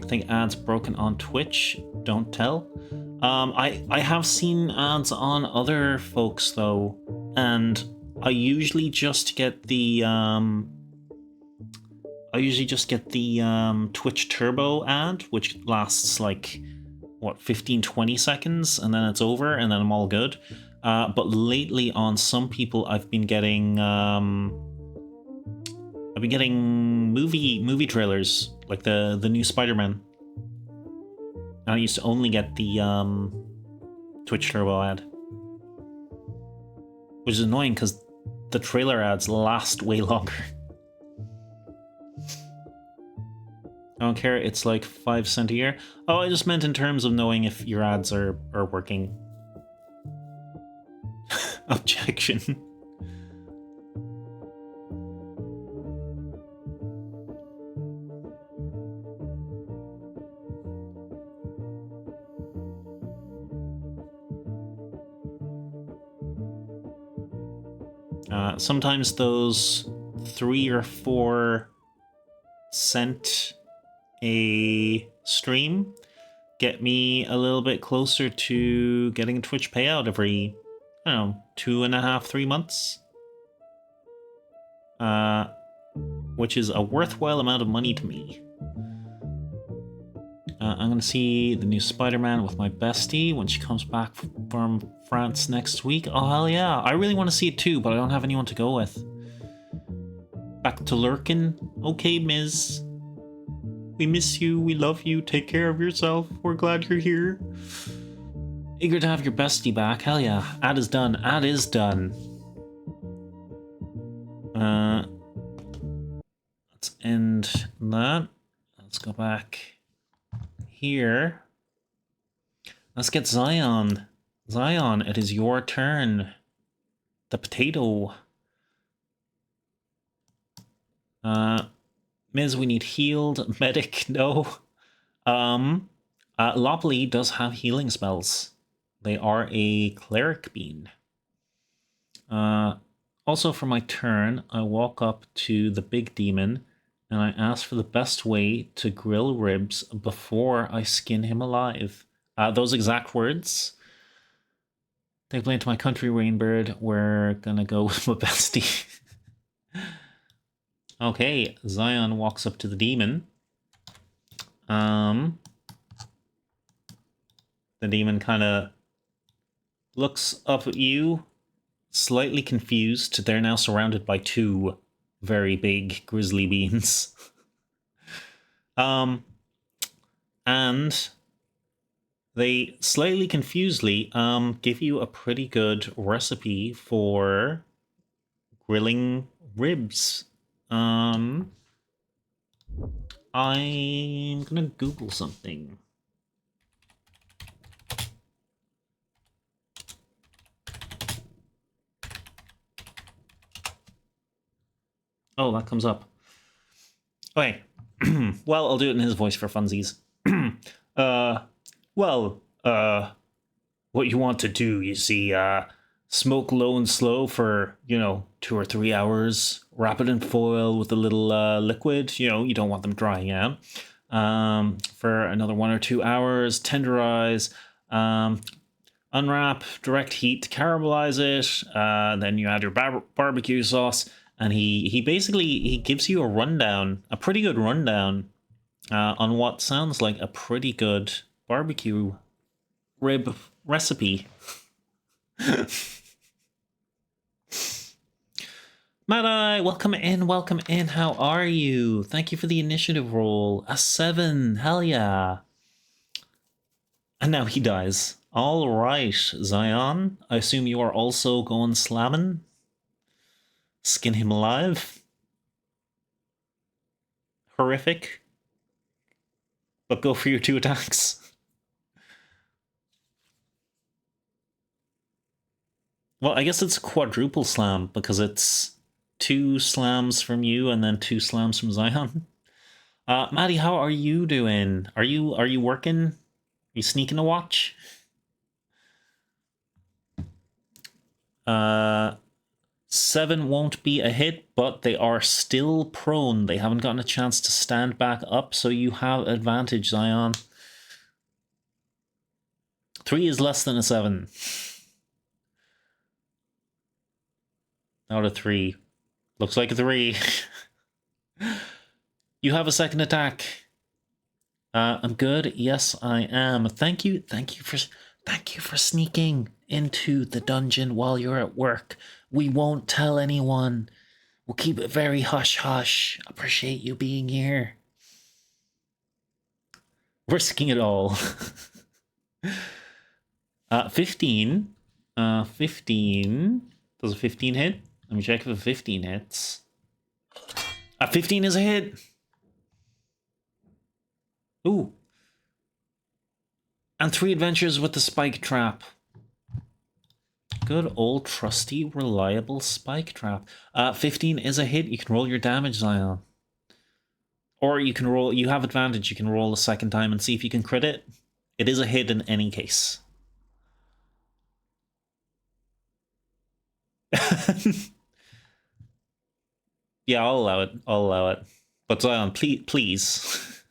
I think ads broken on Twitch. Don't tell. I have seen ads on other folks though, and I usually just get the Twitch Turbo ad, which lasts like what 15-20 seconds, and then it's over, and then I'm all good. But lately, on some people, I've been getting movie trailers, like the new Spider-Man. And I used to only get the Twitch Turbo ad, which is annoying because the trailer ads last way longer. I don't care, it's like 5 cents a year. Oh, I just meant in terms of knowing if your ads are working. Objection. Sometimes those 3 or 4 cent a stream get me a little bit closer to getting a Twitch payout every, I don't know, 2.5-3 months. Which is a worthwhile amount of money to me. I'm gonna see the new Spider-Man with my bestie when she comes back from France next week. Oh, hell yeah. I really want to see it too, but I don't have anyone to go with. Back to lurking. Okay, Ms. We miss you. We love you. Take care of yourself. We're glad you're here. Eager to have your bestie back. Hell yeah. Ad is done. Ad is done. Let's end that. Let's go back here. Let's get Zion. Zion, it is your turn. The potato. Miz, we need healed. Medic, no. Lopley does have healing spells. They are a cleric bean. Also for my turn, I walk up to the big demon and I ask for the best way to grill ribs before I skin him alive. Those exact words. They blame to my country, Rainbird. We're gonna go with my bestie. Okay, Zion walks up to the demon. The demon kind of looks up at you, slightly confused. They're now surrounded by 2 very big grizzly beans. And they slightly confusedly give you a pretty good recipe for grilling ribs. I'm gonna Google something. Oh, that comes up. Okay. Well, I'll do it in his voice for funsies. What you want to do, you see, smoke low and slow for, 2 or 3 hours, wrap it in foil with a little liquid, you don't want them drying out. For another 1 or 2 hours, tenderize, unwrap, direct heat to caramelize it, then you add your barbecue sauce, and he basically he gives you a rundown, a pretty good rundown, on what sounds like a pretty good barbecue rib recipe. Madai, welcome in, welcome in. How are you? Thank you for the initiative roll. A 7, hell yeah. And now he dies. All right, Zion. I assume you are also going slamming. Skin him alive. Horrific. But go for your 2 attacks. Well, I guess it's a quadruple slam because it's 2 slams from you and then 2 slams from Zion. Maddie, how are you doing? Are you working? Are you sneaking a watch? 7 won't be a hit, but they are still prone. They haven't gotten a chance to stand back up, so you have advantage, Zion. 3 is less than a 7. Out of 3. Looks like a 3. You have a second attack. I'm good. Yes, I am. Thank you for sneaking into the dungeon while you're at work. We won't tell anyone. We'll keep it very hush-hush. Appreciate you being here. Risking it all. 15. 15. Does a 15 hit? Let me check if a 15 hits. A 15 is a hit. Ooh. And 3 adventures with the spike trap. Good old trusty, reliable spike trap. 15 is a hit. You can roll your damage, Zion. Or you can roll, you have advantage. You can roll a second time and see if you can crit it. It is a hit in any case. Yeah, I'll allow it. I'll allow it. But Zion, please.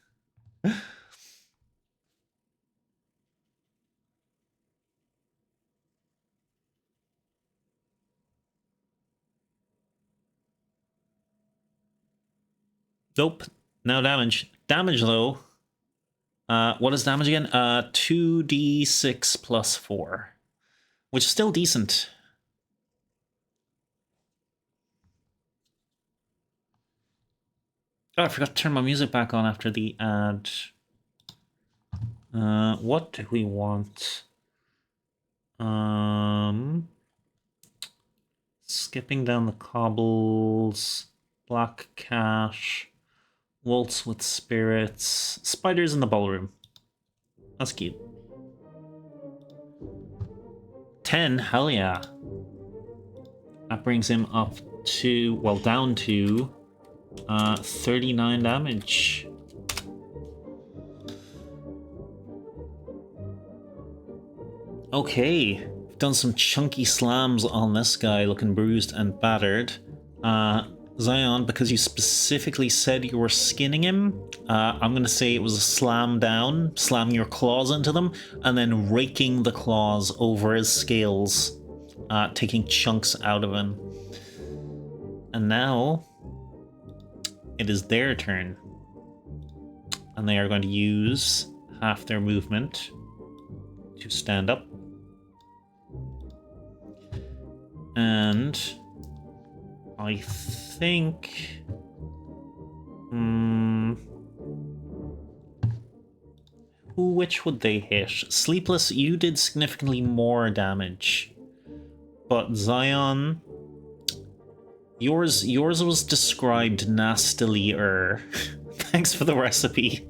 Nope. No damage. Damage, though. What is damage again? 2d6 plus 4. Which is still decent. Oh, I forgot to turn my music back on after the ad. What do we want? Skipping down the cobbles. Black cash. Waltz with spirits. Spiders in the ballroom. That's cute. 10, hell yeah. That brings him up to, well, down to 39 damage. Okay, we've done some chunky slams on this guy looking bruised and battered. Zion, because you specifically said you were skinning him, I'm going to say it was a slam down, slamming your claws into them, and then raking the claws over his scales, taking chunks out of him. And now it is their turn. And they are going to use half their movement to stand up. And I think... which would they hit? Sleepless, you did significantly more damage. But Zion... Yours was described nastily-er. Thanks for the recipe.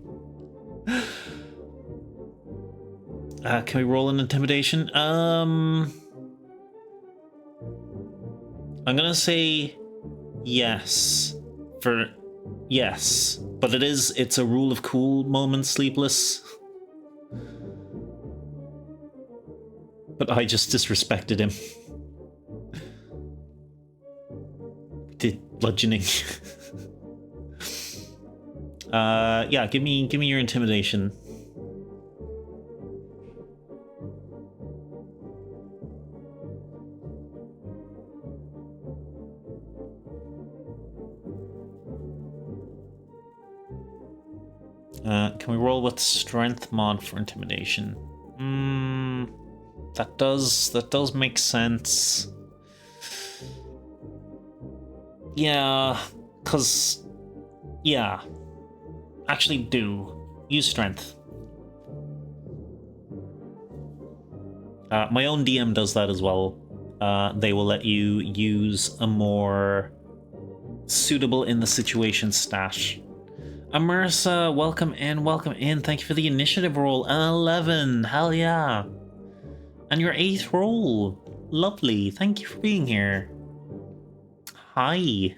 Can we roll an intimidation? I'm gonna say yes. Yes. But it's a rule of cool moment, Sleepless. But I just disrespected him. Did bludgeoning. Yeah, give me your intimidation. Can we roll with strength mod for intimidation? That does make sense. Yeah, cause yeah. Actually use strength. My own DM does that as well. They will let you use a more suitable in the situation stat. Amersa, welcome in, welcome in. Thank you for the initiative roll. 11, hell yeah. And your 8th roll. Lovely, thank you for being here. Hi.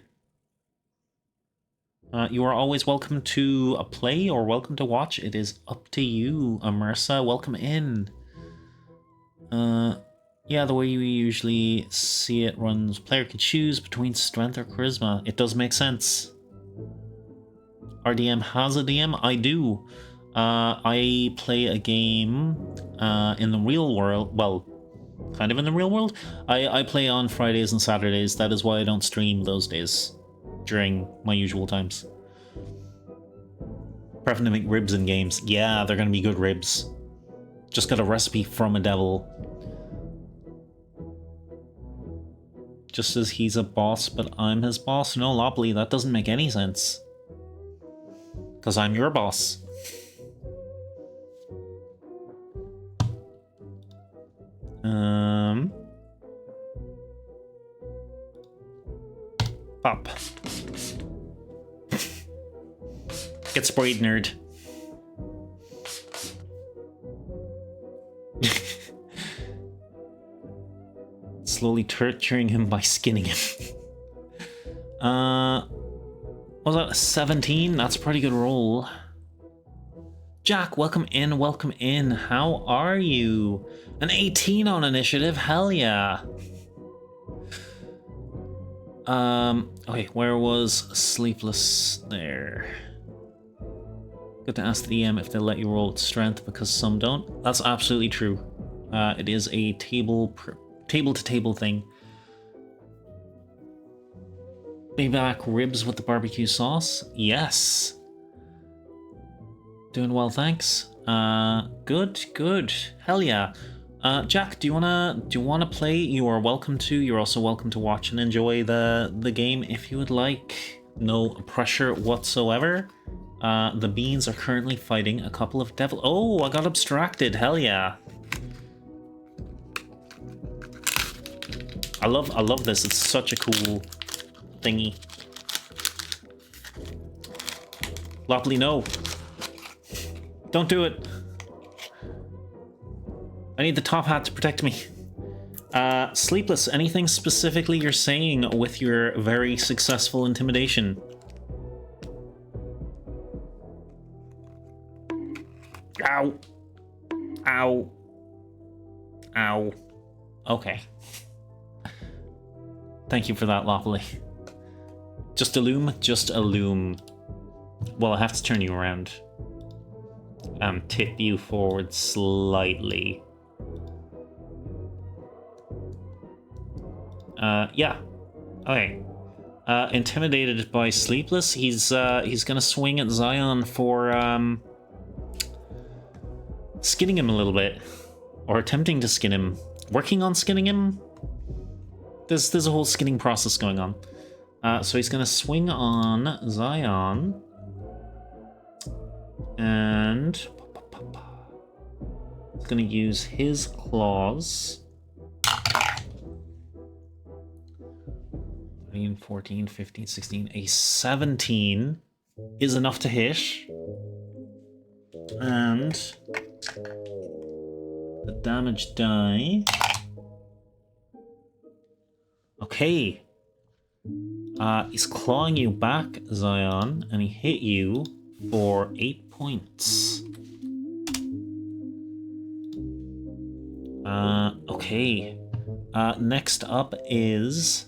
You are always welcome to play or welcome to watch. It is up to you, Amersa. Welcome in. Yeah, the way you usually see it runs, player can choose between strength or charisma. It does make sense. Our DM has a DM? I do. I play a game in the real world. Well, kind of in the real world. I play on Fridays and Saturdays. That is why I don't stream those days during my usual times. Preferring to make ribs in games. Yeah, they're going to be good ribs. Just got a recipe from a devil. Just as he's a boss, but I'm his boss. No, Lopley, that doesn't make any sense. Because I'm your boss. Pop. Get sprayed, nerd. Slowly torturing him by skinning him. Was that a 17? That's a pretty good roll. Jack, welcome in, welcome in. How are you? An 18 on initiative, hell yeah. Okay, where was Sleepless there? Good to ask the DM if they'll let you roll with strength because some don't. That's absolutely true. It is a table-to-table thing. Baby back ribs with the barbecue sauce? Yes. Doing well, thanks. Good. Hell yeah. Jack, do you wanna play? You are welcome to. You're also welcome to watch and enjoy the game if you would like. No pressure whatsoever. The beans are currently fighting a couple of devil. Oh, I got abstracted. Hell yeah. I love this. It's such a cool thingy. Lopley, no. Don't do it. I need the top hat to protect me. Sleepless, anything specifically you're saying with your very successful intimidation? Ow. Ow. Ow. Okay. Thank you for that, Lopley. Just a loom? Just a loom. Well, I have to turn you around. Tip you forward slightly. Yeah. Okay. Intimidated by Sleepless, he's gonna swing at Zion for, skinning him a little bit. Or attempting to skin him. Working on skinning him? There's a whole skinning process going on. So he's gonna swing on Zion. And he's gonna use his claws. 14, 15, 16, a 17 is enough to hit. And the damage die. Okay. He's clawing you back, Zion, and he hit you for 8 points. Okay. Next up is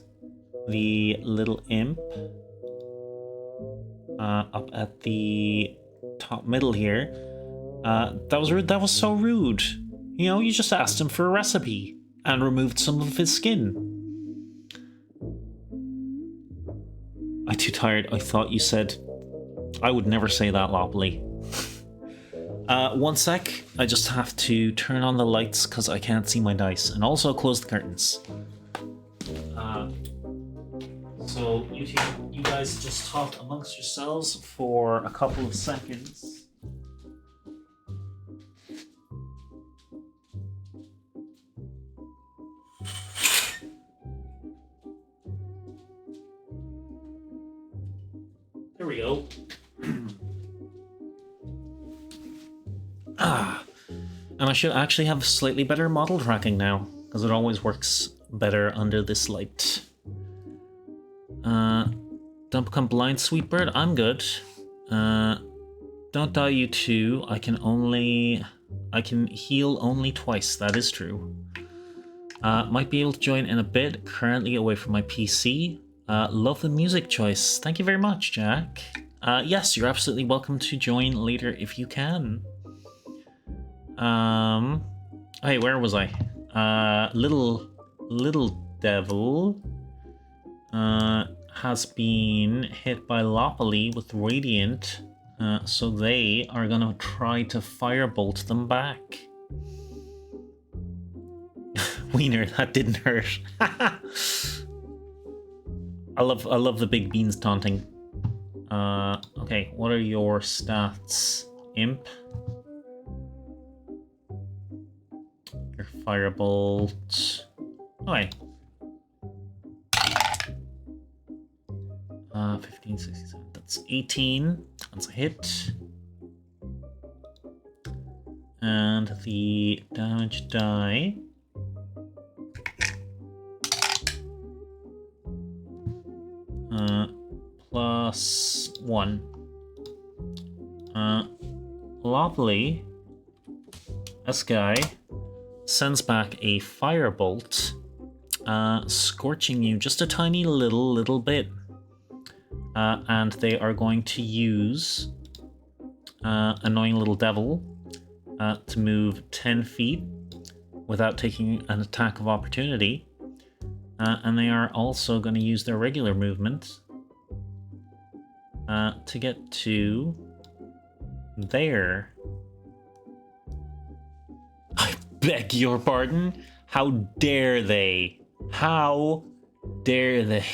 the little imp. Up at the top middle here. That was rude. That was so rude. You know, you just asked him for a recipe and removed some of his skin. I'm too tired. I thought you said... I would never say that, Lopley. One sec. I just have to turn on the lights because I can't see my dice, and also close the curtains. So you guys just talk amongst yourselves for a couple of seconds. There we go. And I should actually have slightly better model tracking now, because it always works better under this light. Don't become blind, sweet bird. I'm good. Don't die, you two. I can heal only twice. That is true. Might be able to join in a bit. Currently away from my PC. Love the music choice. Thank you very much, Jack. Yes, you're absolutely welcome to join later if you can. Hey, where was I? Little devil has been hit by Lopoly with Radiant, so they are gonna try to firebolt them back. Wiener, that didn't hurt. I love the big beans taunting. Okay, what are your stats, Imp? Your firebolt. Oh, wait. 15, 67. That's 18. That's a hit. And the damage die. +1. Lovely. This guy sends back a firebolt, scorching you just a tiny little bit. And they are going to use Annoying Little Devil to move 10 feet without taking an attack of opportunity. And they are also going to use their regular movement to get to there. I beg your pardon? How dare they? How dare they?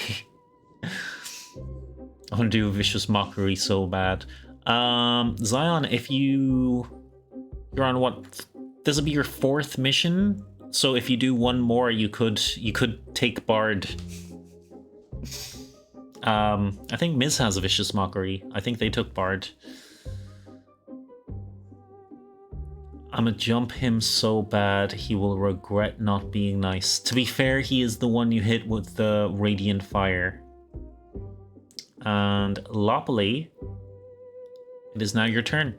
I want to do a vicious mockery so bad. Zion, if you're on what? This will be your 4th mission. So if you do one more, you could take Bard. I think Miz has a vicious mockery. I think they took Bard. I'ma jump him so bad he will regret not being nice. To be fair, he is the one you hit with the Radiant Fire. And Lopoly, it is now your turn.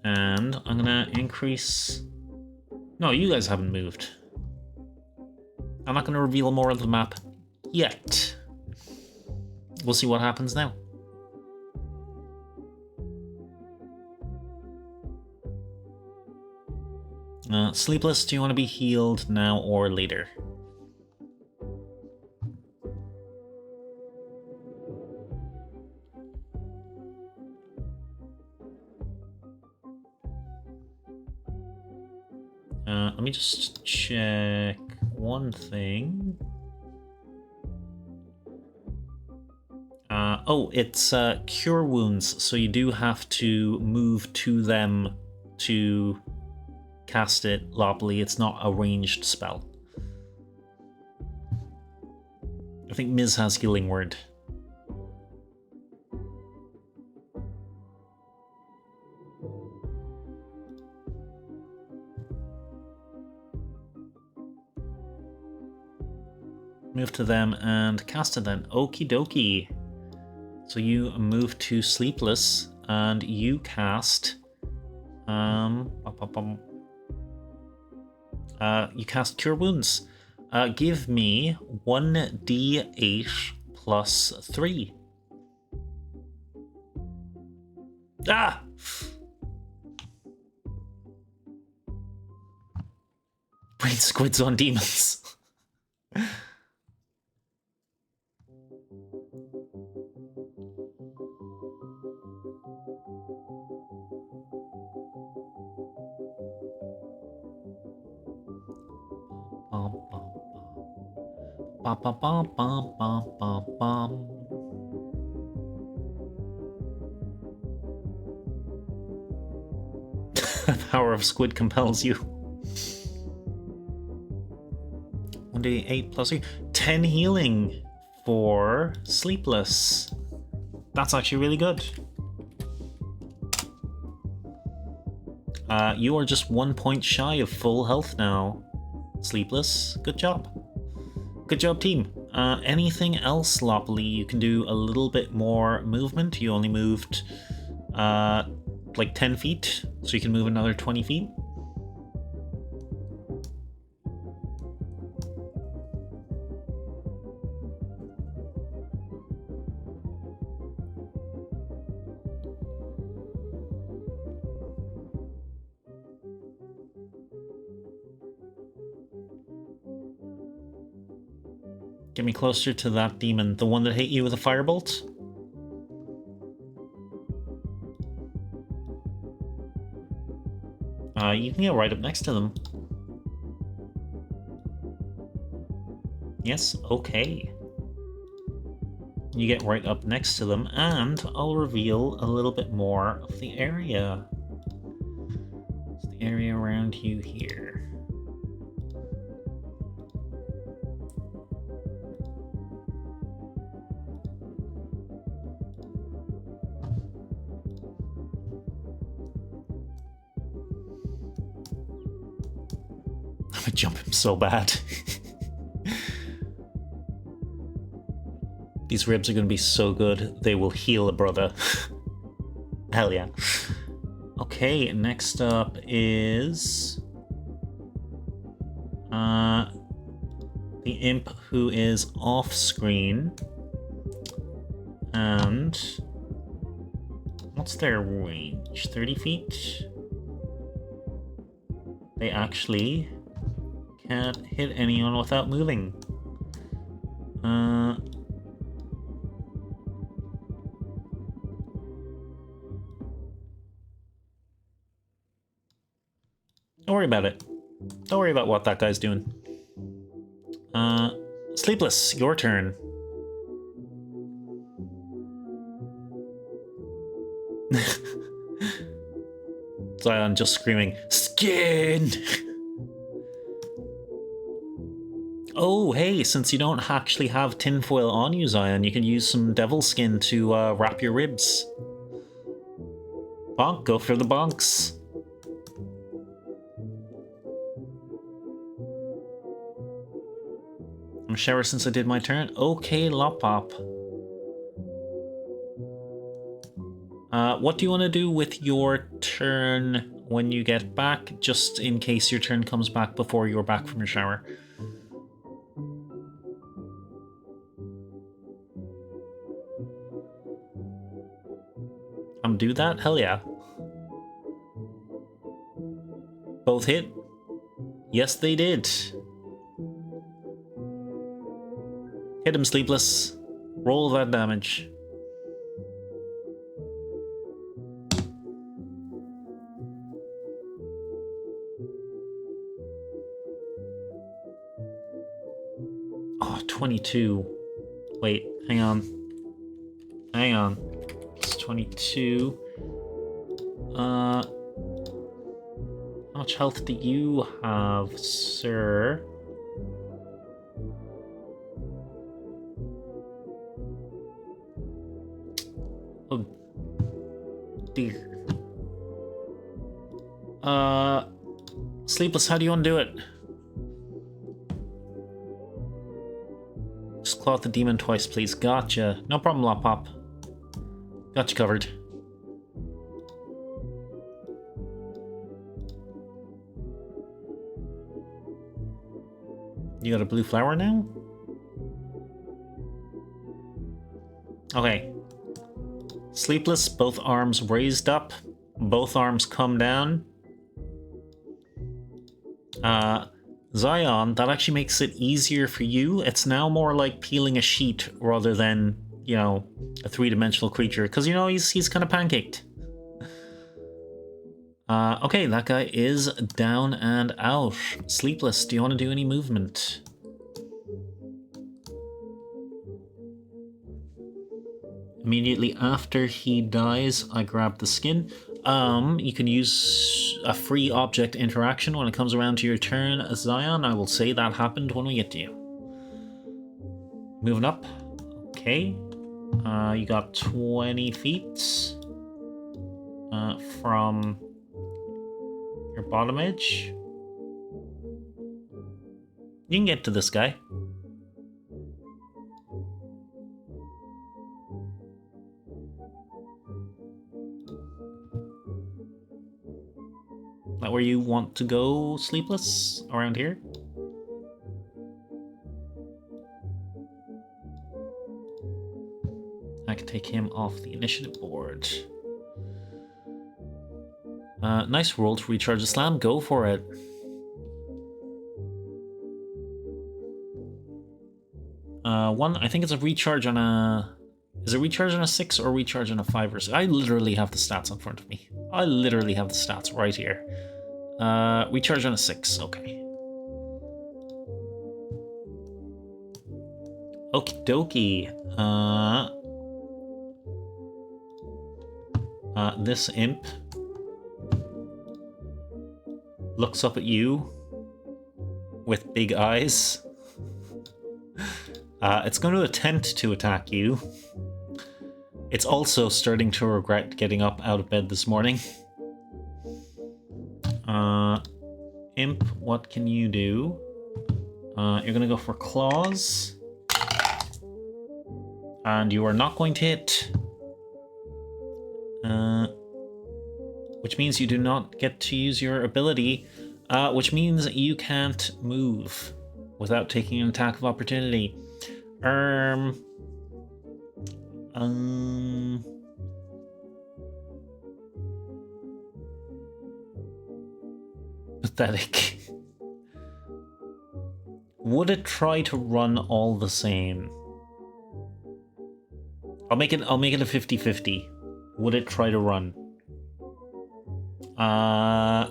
And I'm gonna increase... No, you guys haven't moved. I'm not gonna reveal more of the map yet. We'll see what happens now. Sleepless, do you want to be healed now or later? Let me just check one thing. Oh, it's Cure Wounds, so you do have to move to them to cast it, Lopoly. It's not a ranged spell. I think Miz has Healing Word. Move to them and cast it then. Okie dokie. So you move to Sleepless and you cast... you cast Cure Wounds. Give me 1d8 plus 3. Ah! Brain squids on demons. The power of squid compels you. 1d8 plus 3. 10 healing for Sleepless. That's actually really good. You are just 1 point shy of full health now, Sleepless. Good job. Good job, team. Anything else, Lopley? You can do a little bit more movement. You only moved like 10 feet, so you can move another 20 feet. Get me closer to that demon, the one that hit you with a firebolt. You can get right up next to them. Yes, okay. You get right up next to them, and I'll reveal a little bit more of the area. It's the area around you here. I'm gonna jump him so bad. These ribs are gonna be so good, they will heal a brother. Hell yeah. Okay, next up is the imp who is off screen. And what's their range? 30 feet? They actually can't hit anyone without moving. Don't worry about it. Don't worry about what that guy's doing. Sleepless, your turn. Zion just screaming, "Skin!" Oh, hey, since you don't actually have tinfoil on you, Zion, you can use some devil skin to wrap your ribs. Bonk, go for the bonks. I'm a shower since I did my turn. Okay, Lop-Pop. What do you want to do with your turn when you get back, just in case your turn comes back before you're back from your shower? Do that? Hell yeah. Both hit? Yes, they did. Hit him, Sleepless. Roll that damage. Oh, 22. Wait, hang on. Hang on. It's 22. How much health do you have, sir? Oh, dear. Sleepless, how do you want to do it? Just claw at the demon twice, please. Gotcha. No problem, Lop-Pop. Got you covered. You got a blue flower now? Okay. Sleepless, both arms raised up. Both arms come down. Zion, that actually makes it easier for you. It's now more like peeling a sheet rather than, you know, a three-dimensional creature. Because, you know, he's kind of pancaked. Okay, that guy is down and out. Sleepless, do you want to do any movement? Immediately after he dies, I grab the skin. You can use a free object interaction when it comes around to your turn, Zion. I will say that happened when we get to you. Moving up. Okay. You got 20 feet from your bottom edge. You can get to this guy. That where you want to go, Sleepless? Around here? I can take him off the initiative board. Nice roll to recharge the slam. Go for it. I think it's a recharge on a... Is it recharge on a 6 or recharge on a 5 or 6? I literally have the stats in front of me. I literally have the stats right here. Recharge on a 6, okay. Okie dokie. This imp looks up at you with big eyes. It's going to attempt to attack you. It's also starting to regret getting up out of bed this morning. Imp, what can you do? You're going to go for claws. And you are not going to hit. Which means you do not get to use your ability. Which means you can't move without taking an attack of opportunity. Pathetic. Would it try to run all the same? I'll make it a 50-50. Would it try to run?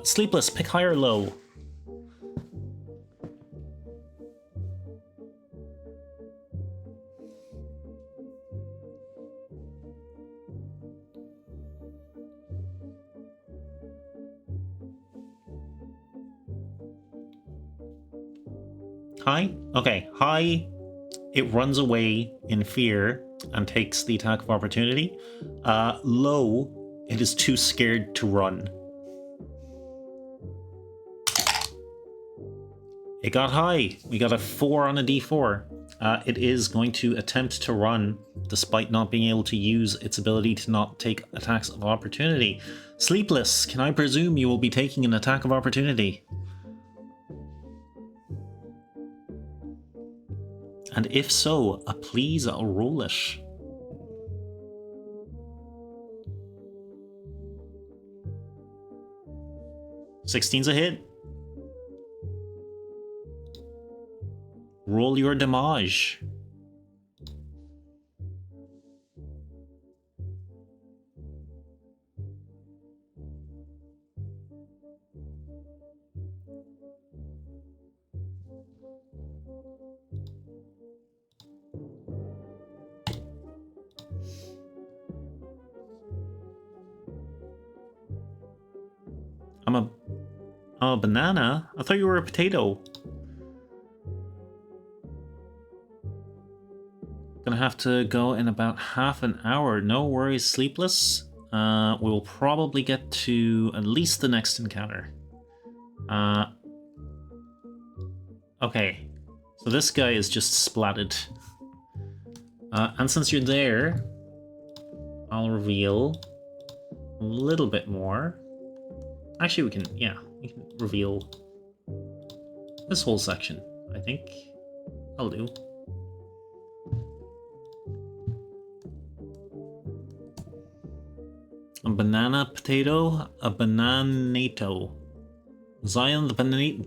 Sleepless, pick high or low. High? Okay, high. It runs away in fear and takes the attack of opportunity. Low, it is too scared to run. It got high. We got a 4 on a d4. It is going to attempt to run despite not being able to use its ability to not take attacks of opportunity. Sleepless, can I presume you will be taking an attack of opportunity? And if so, please roll it. $16's a hit. Roll your damage. I'm a banana? I thought you were a potato. Gonna have to go in about half an hour. No worries, Sleepless. We'll probably get to at least the next encounter. Okay. So this guy is just splatted. And since you're there, I'll reveal a little bit more. Actually, we can reveal this whole section, I think. I'll do. A banana potato, a bananato. Zion the banato.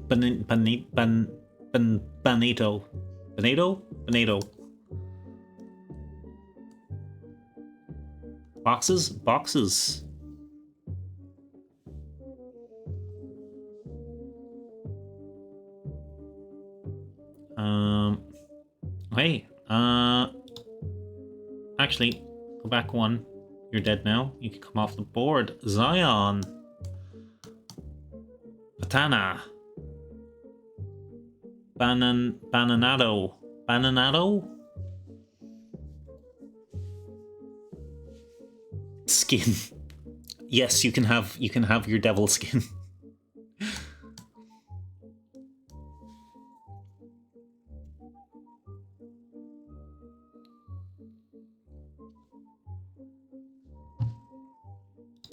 Banato? Boxes? Boxes. actually, go back one. You're dead now. You can come off the board. Zion. Patana. Bananado. Bananado? Skin. Yes, you can have your devil skin.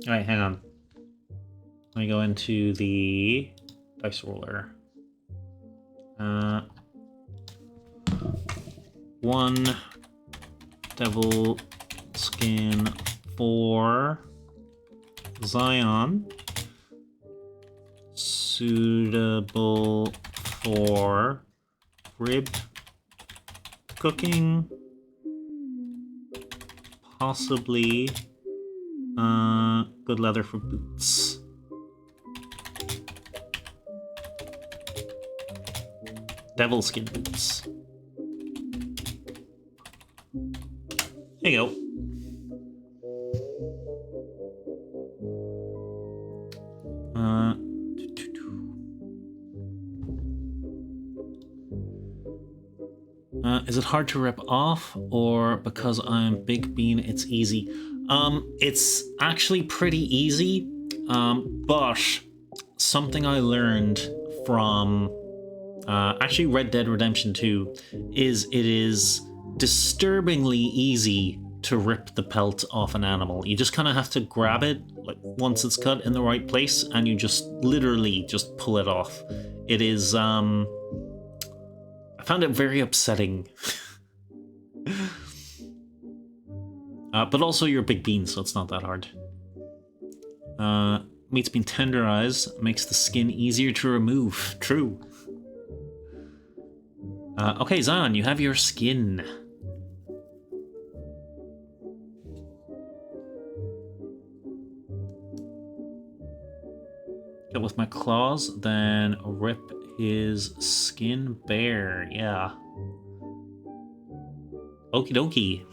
Alright, hang on. Let me go into the dice roller. One devil skin for Zion. Suitable for rib cooking. Possibly good leather for boots. Devil skin boots. There you go. Is it hard to rip off, or because I'm Big Bean, it's easy? It's actually pretty easy, but something I learned from actually Red Dead Redemption 2 is it is disturbingly easy to rip the pelt off an animal. You just kind of have to grab it like once it's cut in the right place, and you just literally just pull it off. It is I found it very upsetting. But also you're Big Bean, so it's not that hard. Meat's been tenderized, makes the skin easier to remove. True. Okay, Zion, you have your skin. Go with my claws, then rip his skin bare. Yeah. Okie dokie.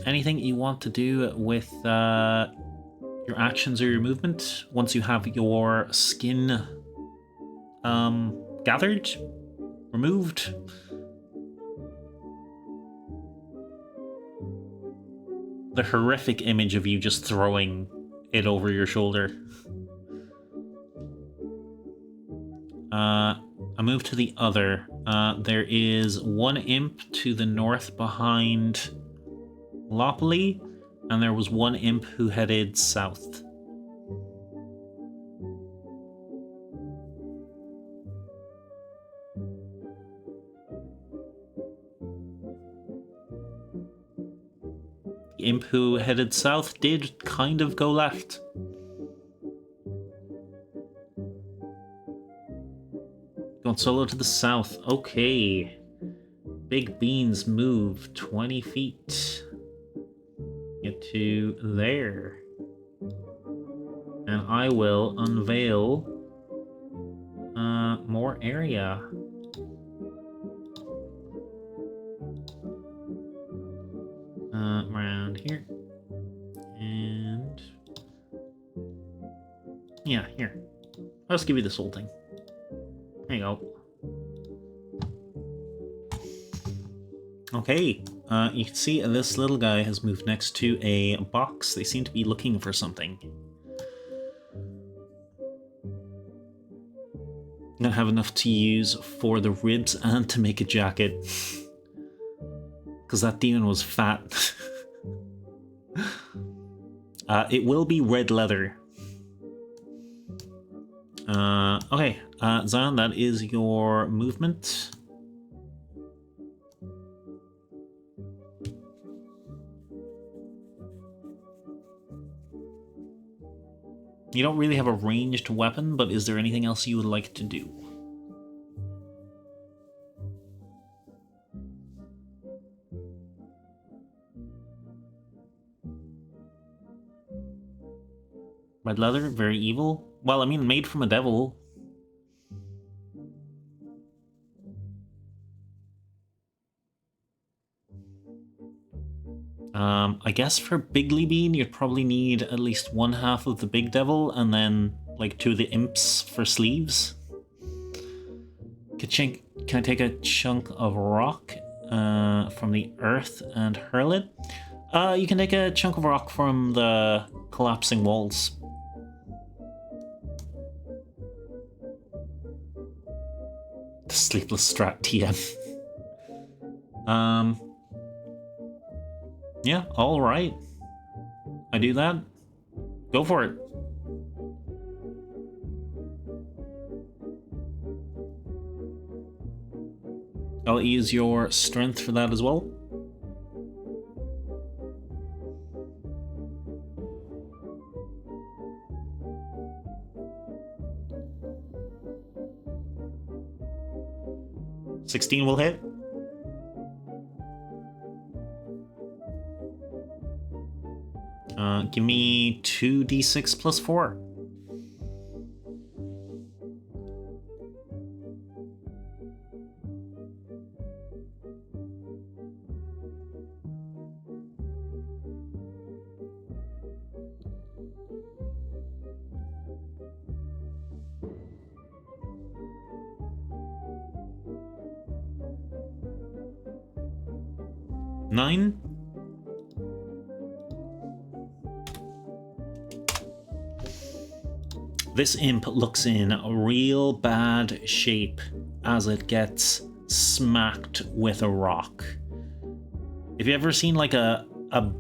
Anything you want to do with your actions or your movement once you have your skin gathered, removed? The horrific image of you just throwing it over your shoulder. I move to the other. There is one imp to the north behind Lopley, and there was one imp who headed south. The imp who headed south did kind of go left. Going solo to the south. Okay. Big Beans move 20 feet. Get to there. And I will unveil more area. Around here. And yeah, here. I'll just give you this whole thing. There you go. Okay, you can see this little guy has moved next to a box. They seem to be looking for something. I'm gonna have enough to use for the ribs and to make a jacket. Because that demon was fat. It will be red leather. Okay, Zion, that is your movement. You don't really have a ranged weapon, but is there anything else you would like to do? Red leather, very evil. Well, I mean, made from a devil. I guess for Bigly Bean, you'd probably need at least one half of the big devil and then like 2 of the imps for sleeves. Can I take a chunk of rock from the earth and hurl it? You can take a chunk of rock from the collapsing walls. The sleepless strat TM. Yeah, alright. I do that. Go for it. I'll use your strength for that as well. $16 will hit. Give me 2d6 plus 4. Nine. This imp looks in real bad shape as it gets smacked with a rock. Have you ever seen like a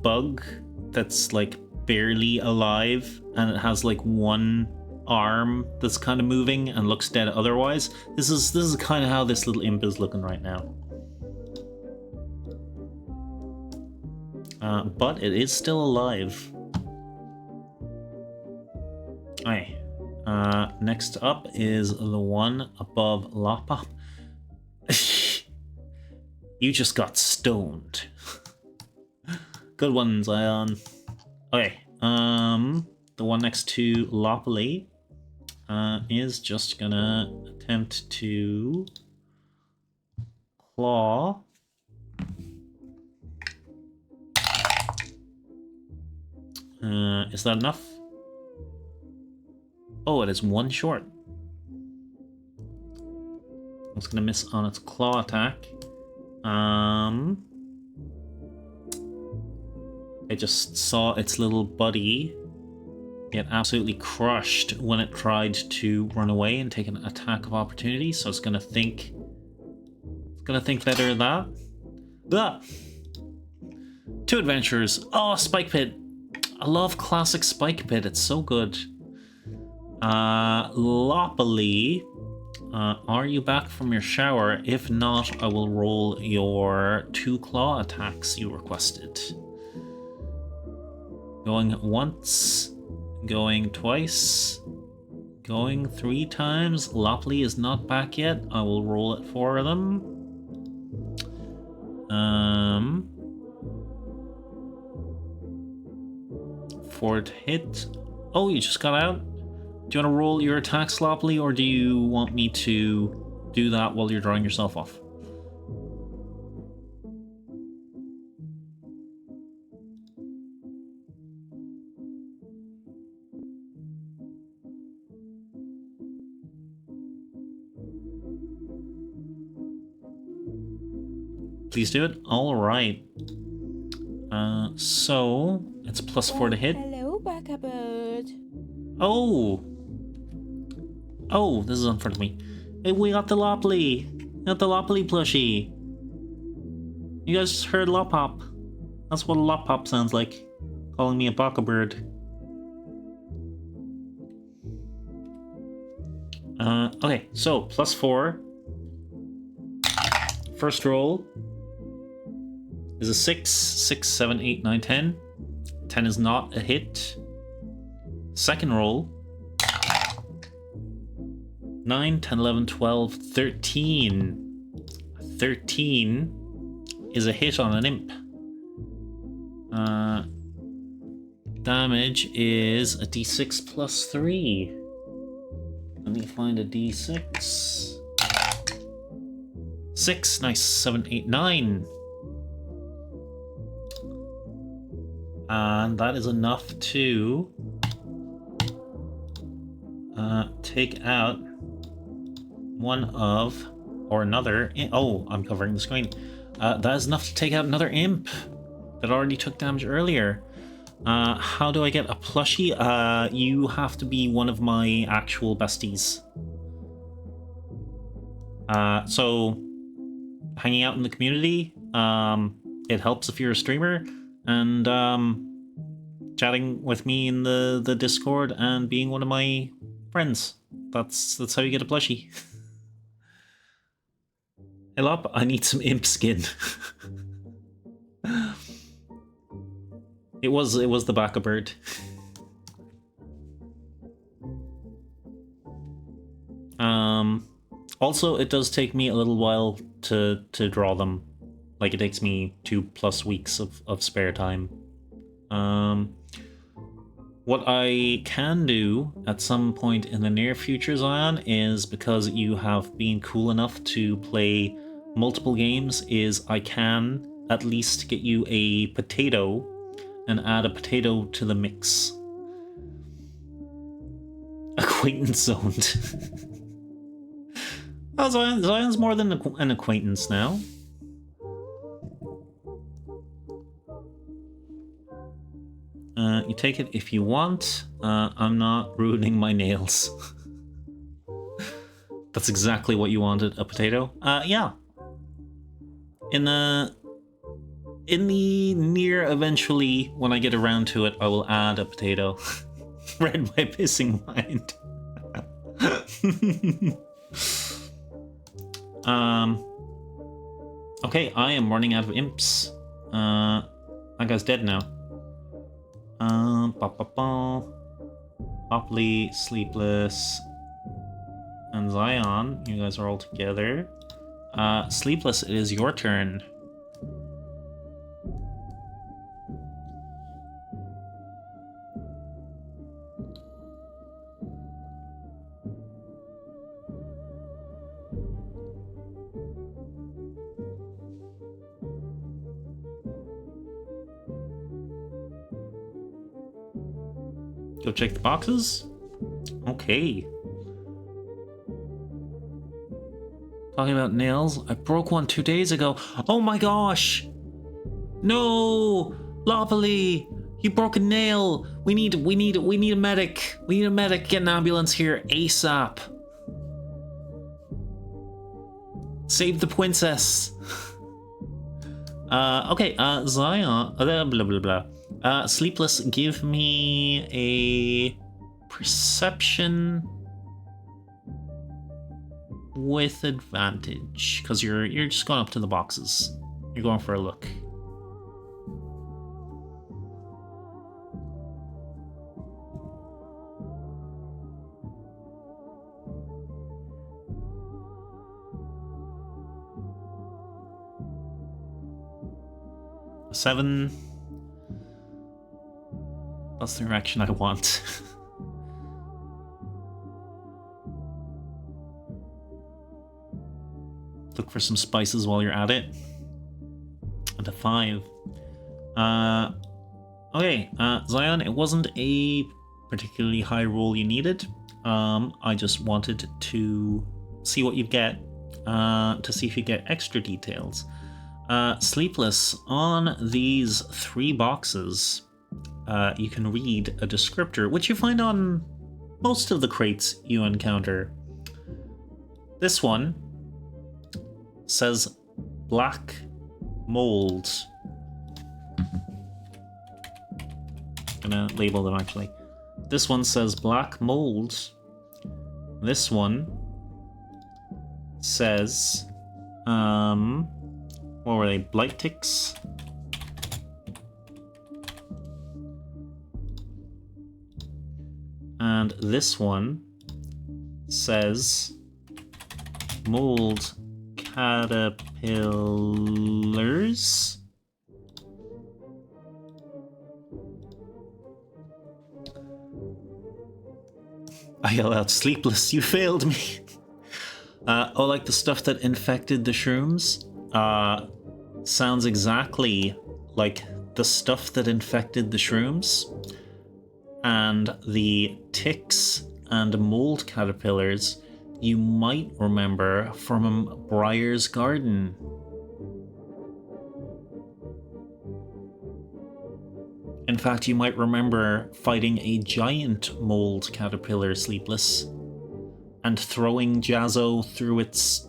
bug that's like barely alive and it has like one arm that's kind of moving and looks dead otherwise? This is kind of how this little imp is looking right now. But it is still alive. Aye. Next up is the one above Lopop. You just got stoned. Good one, Zion. Okay, the one next to Lopoli is just gonna attempt to claw. Is that enough? Oh, it is one short. It's gonna miss on its claw attack. It just saw its little buddy get absolutely crushed when it tried to run away and take an attack of opportunity, so it's gonna think better of that. Blah! 2 adventurers. Oh, Spike Pit. I love classic Spike Pit, it's so good. Lopoli, are you back from your shower? If not, I will roll your 2 claw attacks you requested. Going once, going twice, going 3 times. Lopoli is not back yet. I will roll it for them. Ford hit. Oh, you just got out? Do you want to roll your attack sloppily, or do you want me to do that while you're drawing yourself off? Please do it. All right. So it's +4 to hit. Hello, Bird. Oh. Oh, this is in front of me. Hey, we got the Lopoli. We got the Lopoli plushie. You guys just heard Lopop. That's what a Lopop sounds like. Calling me a baka bird. Okay, so +4. First roll is a 6. 6, 7, 8, 9, 10. 10 is not a hit. Second roll. 9, 10, 11, 12, 13. 13 is a hit on an imp. damage is a d6 plus 3. Let me find a d6. 6, nice. 7, 8, 9. And that is enough to take out one of, or another. Oh, I'm covering the screen. That is enough to take out another imp that already took damage earlier. How do I get a plushie? You have to be one of my actual besties. So, hanging out in the community, it helps if you're a streamer, and chatting with me in the Discord and being one of my friends. That's how you get a plushie. Hey Lop, I need some imp skin. It was the Baka-bird. Also, it does take me a little while to draw them. Like, it takes me 2+ weeks of spare time. What I can do at some point in the near future, Zion, is because you have been cool enough to play multiple games, is I can at least get you a potato and add a potato to the mix. Acquaintance zoned. Oh, Zion's more than an acquaintance now. You take it if you want. I'm not ruining my nails. That's exactly what you wanted, a potato? Yeah. In the near eventually, when I get around to it, I will add a potato. Read my pissing mind. Okay, I am running out of imps. That guy's dead now. Popley, Sleepless, and Zion. You guys are all together. Sleepless, it is your turn. Go check the boxes? Okay. Talking about nails, I broke one 2 days ago. Oh my gosh! No! Lopoly! You broke a nail! We need a medic! We need a medic! Get an ambulance here ASAP! Save the princess! Okay, Zion, blah blah blah. Sleepless, give me a perception with advantage, because you're just going up to the boxes. You're going for a look. A 7. That's the direction I want. Look for some spices while you're at it. And a 5. Okay, Zion, it wasn't a particularly high roll you needed. I just wanted to see what you'd get, to see if you get extra details. Sleepless, on these 3 boxes, you can read a descriptor, which you find on most of the crates you encounter. This one says black mold. I'm gonna label them actually. This one says black mold. This one says, what were they? Blight ticks? And this one says mold caterpillars. I yell out, "Sleepless, you failed me." Oh, like the stuff that infected the shrooms? Sounds exactly like the stuff that infected the shrooms. And the ticks and mold caterpillars you might remember from Briar's Garden. In fact, you might remember fighting a giant mold caterpillar, Sleepless, and throwing Jazzo through its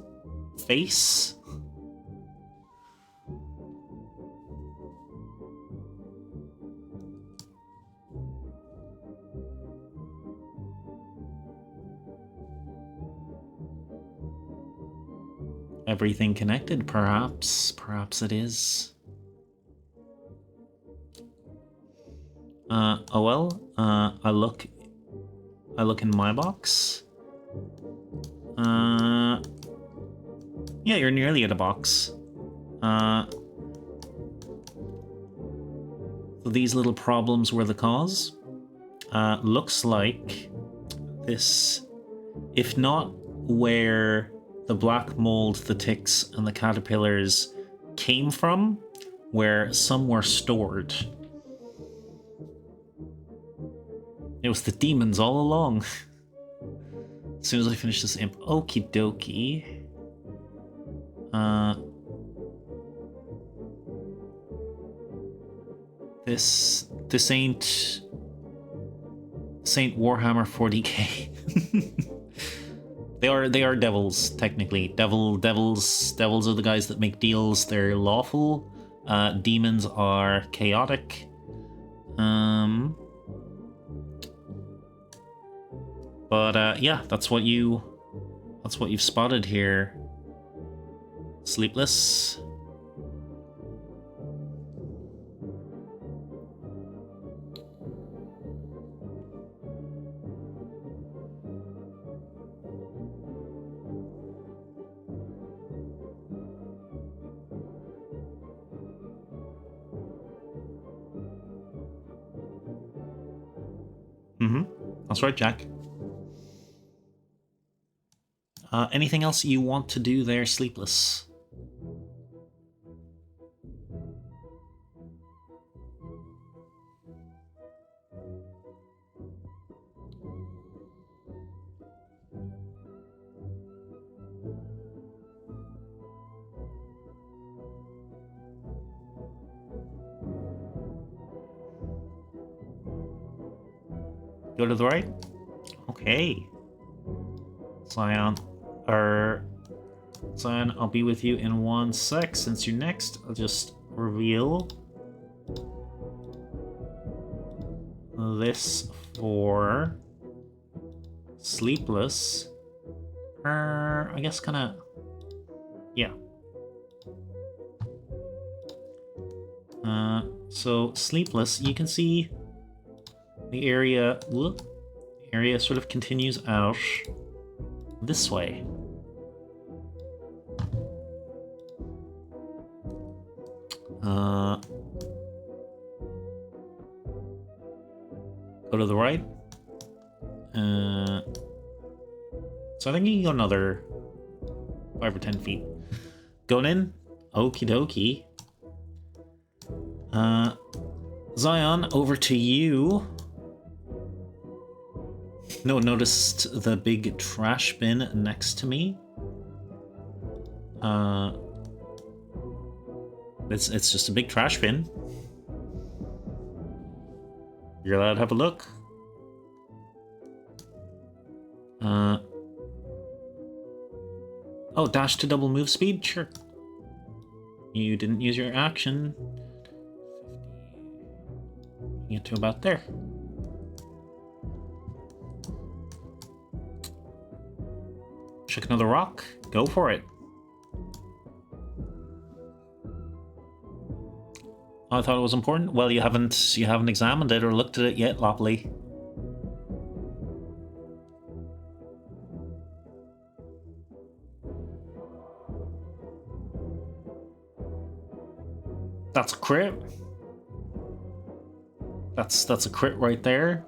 face. Everything connected, perhaps. Perhaps it is. Oh well. I look in my box. Yeah, you're nearly at a box. So these little problems were the cause. Looks like this, if not where the black mold, the ticks, and the caterpillars came from, where some were stored. It was the demons all along. As soon as I finish this imp, okie dokie. This ain't Warhammer 40k. They are devils, technically. Devils are the guys that make deals. They're lawful. Demons are chaotic. But yeah, that's what you've spotted here. Sleepless. That's right, Jack. Anything else you want to do there, Sleepless? Go to the right? Okay. Zion, I'll be with you in 1 sec. Since you're next, I'll just reveal this for Sleepless. I guess kinda... yeah. So Sleepless, you can see the area... whoop, the area sort of continues out this way. Go to the right. So I think you can go another 5 or 10 feet. Going in? Okie dokie. Zion, over to you. No, noticed the big trash bin next to me. It's just a big trash bin. You're allowed to have a look. Oh, dash to double move speed? Sure. You didn't use your action. Get to about there. Check another rock. Go for it. I thought it was important. Well, you haven't examined it or looked at it yet, Lopley. That's a crit. That's a crit right there.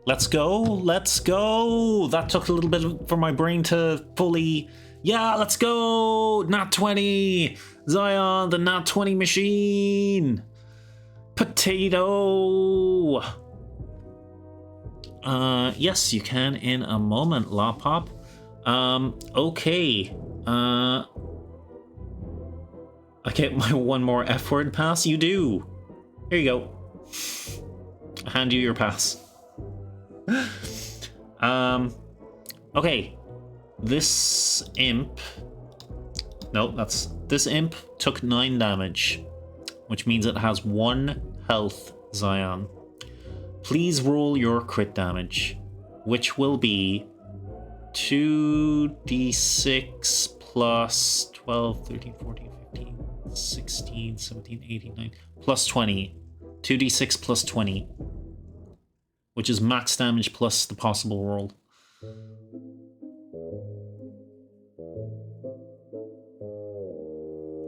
Let's go. Let's go. That took a little bit for my brain to fully... Yeah, let's go. Nat 20. Zion, the Nat 20 machine. Potato. Yes, you can in a moment, Lawpop. Okay. I get my one more F word pass. You do. Here you go. I hand you your pass. Okay. This imp... No, this imp took 9 damage, which means it has 1 health, Zion. Please roll your crit damage, which will be 2d6 plus 12, 13, 14, 15, 16, 17, 18, 19, plus 20. 2d6 plus 20, which is max damage plus the possible roll.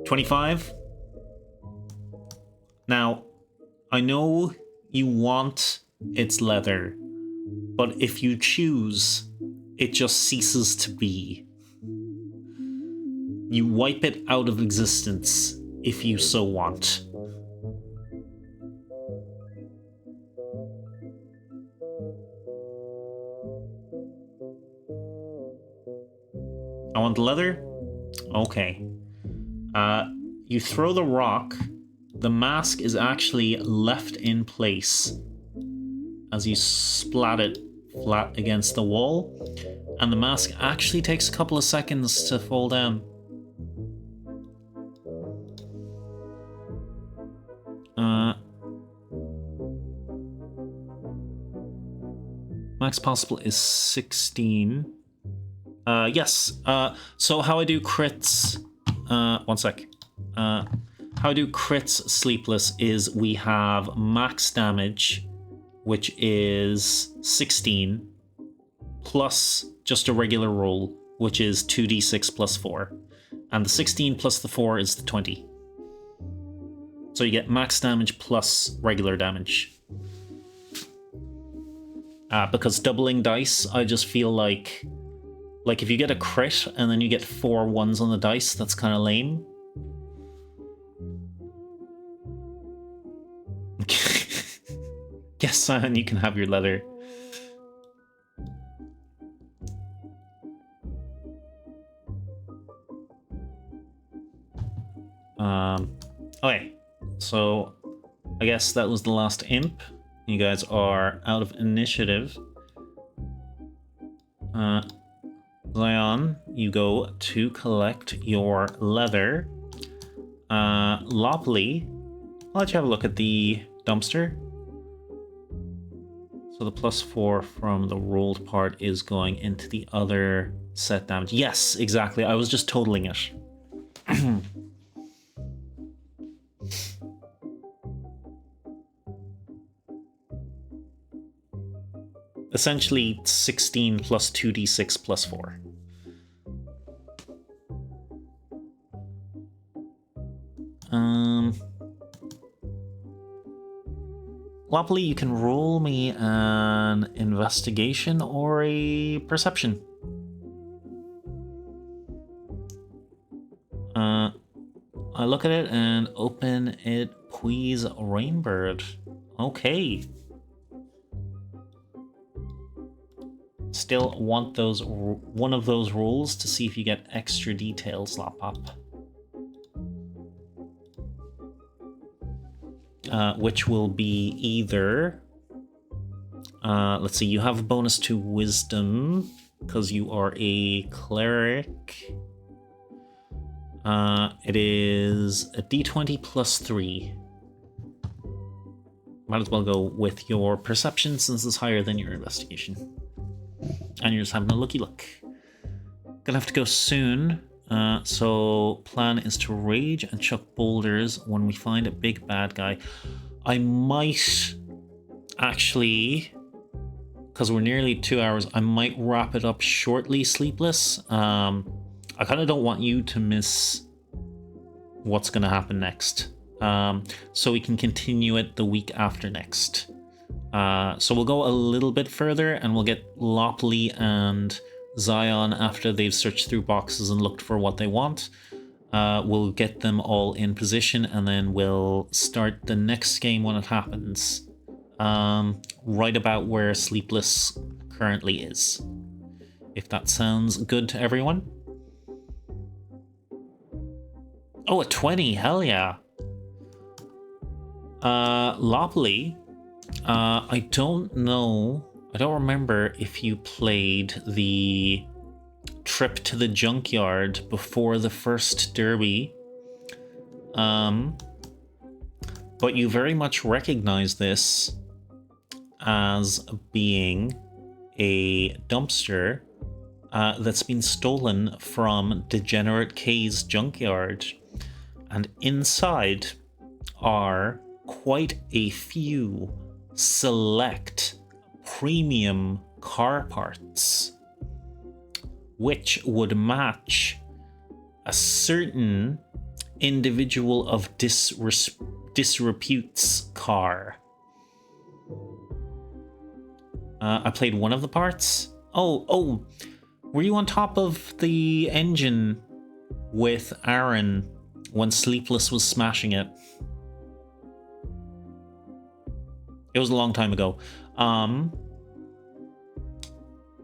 $25. Now, I know you want its leather, but if you choose, it just ceases to be. You wipe it out of existence if you so want. I want the leather? Okay. You throw the rock. The mask is actually left in place as you splat it flat against the wall, and the mask actually takes a couple of seconds to fall down. Max possible is 16. Yes. So how I do crits... one sec. How I do crits Sleepless is we have max damage, which is 16, plus just a regular roll, which is 2d6 plus 4. And the 16 plus the 4 is the 20. So you get max damage plus regular damage. Because doubling dice, I just feel like if you get a crit and then you get 4 ones on the dice, that's kind of lame. Yes, Simon, you can have your leather. Okay, so I guess that was the last imp. You guys are out of initiative. Zion, you go to collect your leather. Lopley, I'll let you have a look at the dumpster. So the +4 from the rolled part is going into the other set damage. Yes, exactly. I was just totaling it. Essentially 16 plus 2d6 plus 4. Lopley, you can roll me an investigation or a perception. I look at it and open it, please, Rainbird. Okay. Still want those one of those rolls to see if you get extra details, Lop-Pop. Which will be either... let's see, you have a bonus to Wisdom, because you are a cleric. It is a d20 plus 3. Might as well go with your perception, since it's higher than your investigation. And you're just having a looky look. Gonna have to go soon. So plan is to rage and chuck boulders when we find a big bad guy. I might actually, because we're nearly 2 hours, I might wrap it up shortly, Sleepless. I kind of don't want you to miss what's gonna happen next. So we can continue it the week after next. So we'll go a little bit further and we'll get Lopley and Zion after they've searched through boxes and looked for what they want. We'll get them all in position and then we'll start the next game when it happens. Right about where Sleepless currently is. If that sounds good to everyone. Oh, a 20, hell yeah. Lopley, I don't remember if you played the trip to the junkyard before the first derby. But you very much recognize this as being a dumpster that's been stolen from Degenerate K's junkyard. And inside are quite a few select premium car parts, which would match a certain individual of disrepute's car. I played one of the parts. Oh, were you on top of the engine with Aaron when Sleepless was smashing it? It was a long time ago.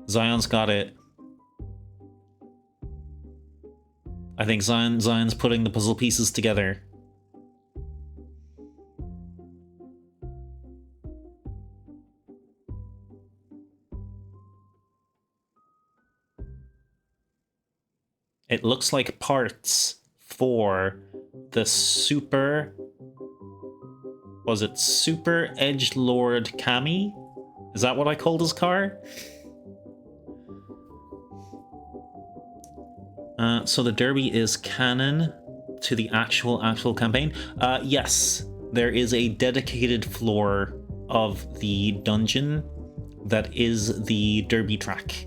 Zion's got it. I think Zion's putting the puzzle pieces together. It looks like parts for the Super... Was it Super Edgelord Cami? Is that what I called his car? So the derby is canon to the actual campaign. Yes, there is a dedicated floor of the dungeon that is the derby track.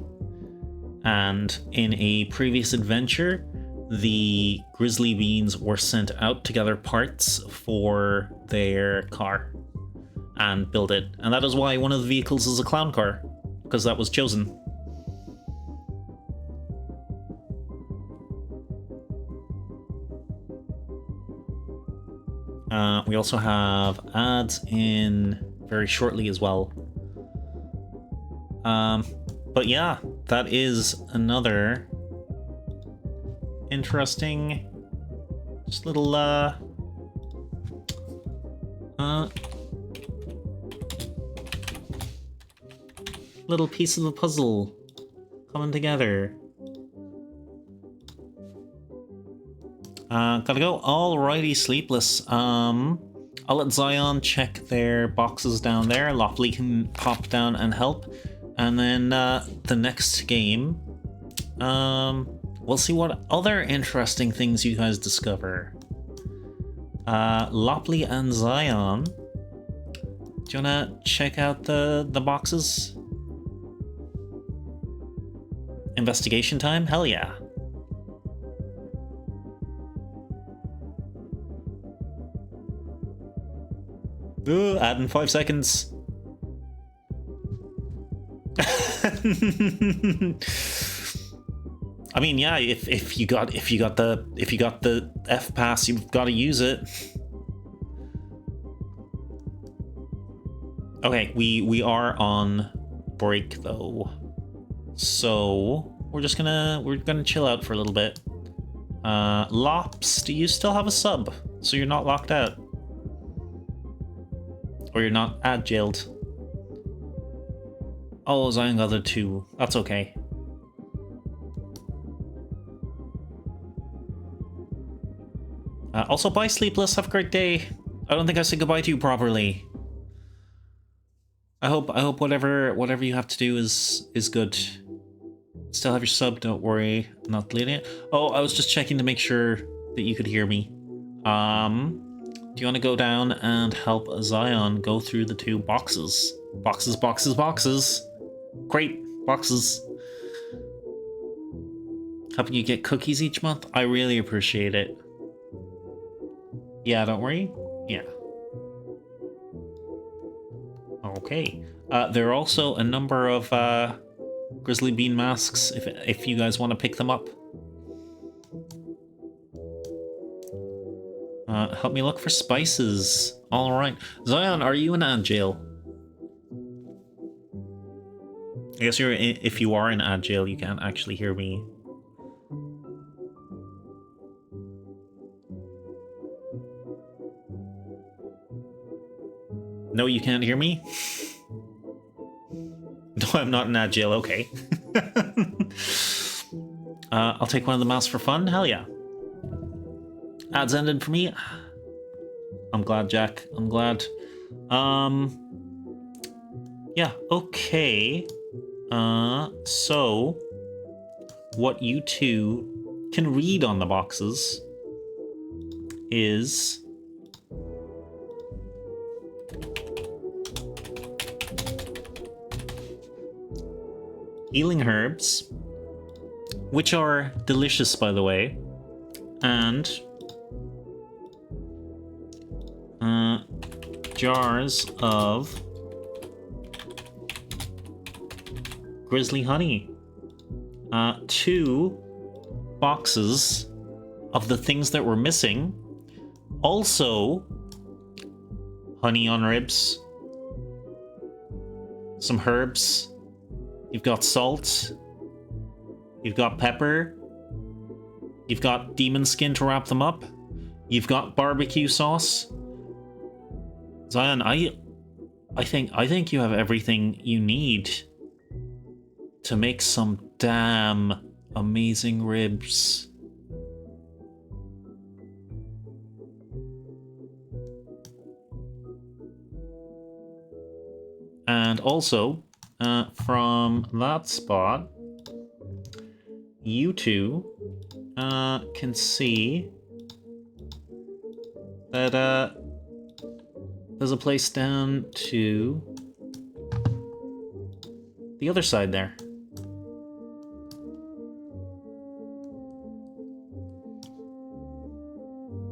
And in a previous adventure, the Grizzly Beans were sent out to gather parts for their car and build it. And that is why one of the vehicles is a clown car, because that was chosen. We also have ads in very shortly as well. But yeah, that is another interesting, just little little piece of the puzzle coming together. Gotta go. Alrighty, Sleepless. I'll let Zion check their boxes down there. Lopley can pop down and help. And then the next game, we'll see what other interesting things you guys discover. Lopley and Zion, do you wanna check out the boxes? Investigation time? Hell yeah. Add in 5 seconds. I mean, yeah, if you got the F pass, you've got to use it. Okay, we are on break though, so we're gonna chill out for a little bit. Lops, do you still have a sub? So you're not locked out, or you're not ad jailed? Oh, Zion got the 2. That's okay. Also, bye, Sleepless. Have a great day. I don't think I said goodbye to you properly. I hope whatever you have to do is good. Still have your sub. Don't worry. I'm not deleting it. Oh, I was just checking to make sure that you could hear me. Do you want to go down and help Zion go through the 2 boxes? Boxes. Great boxes. Helping you get cookies each month. I really appreciate it. Yeah, don't worry. Yeah. Okay. There are also a number of Grizzly bean masks if you guys want to pick them up. Help me look for spices. All right. Zion, are you in ad jail? I guess if you are in ad jail, you can't actually hear me. No, you can't hear me? No, I'm not in ad jail. Okay. I'll take one of the masks for fun. Hell yeah. Ads ended for me. I'm glad, Jack. I'm glad. Yeah, okay. So what you two can read on the boxes is healing herbs, which are delicious, by the way, and jars of Grizzly honey. 2 boxes of the things that were missing. Also, honey on ribs, some herbs. You've got salt. You've got pepper. You've got demon skin to wrap them up. You've got barbecue sauce. Zion, I think you have everything you need to make some damn amazing ribs. And also, from that spot, you two can see that there's a place down to the other side there.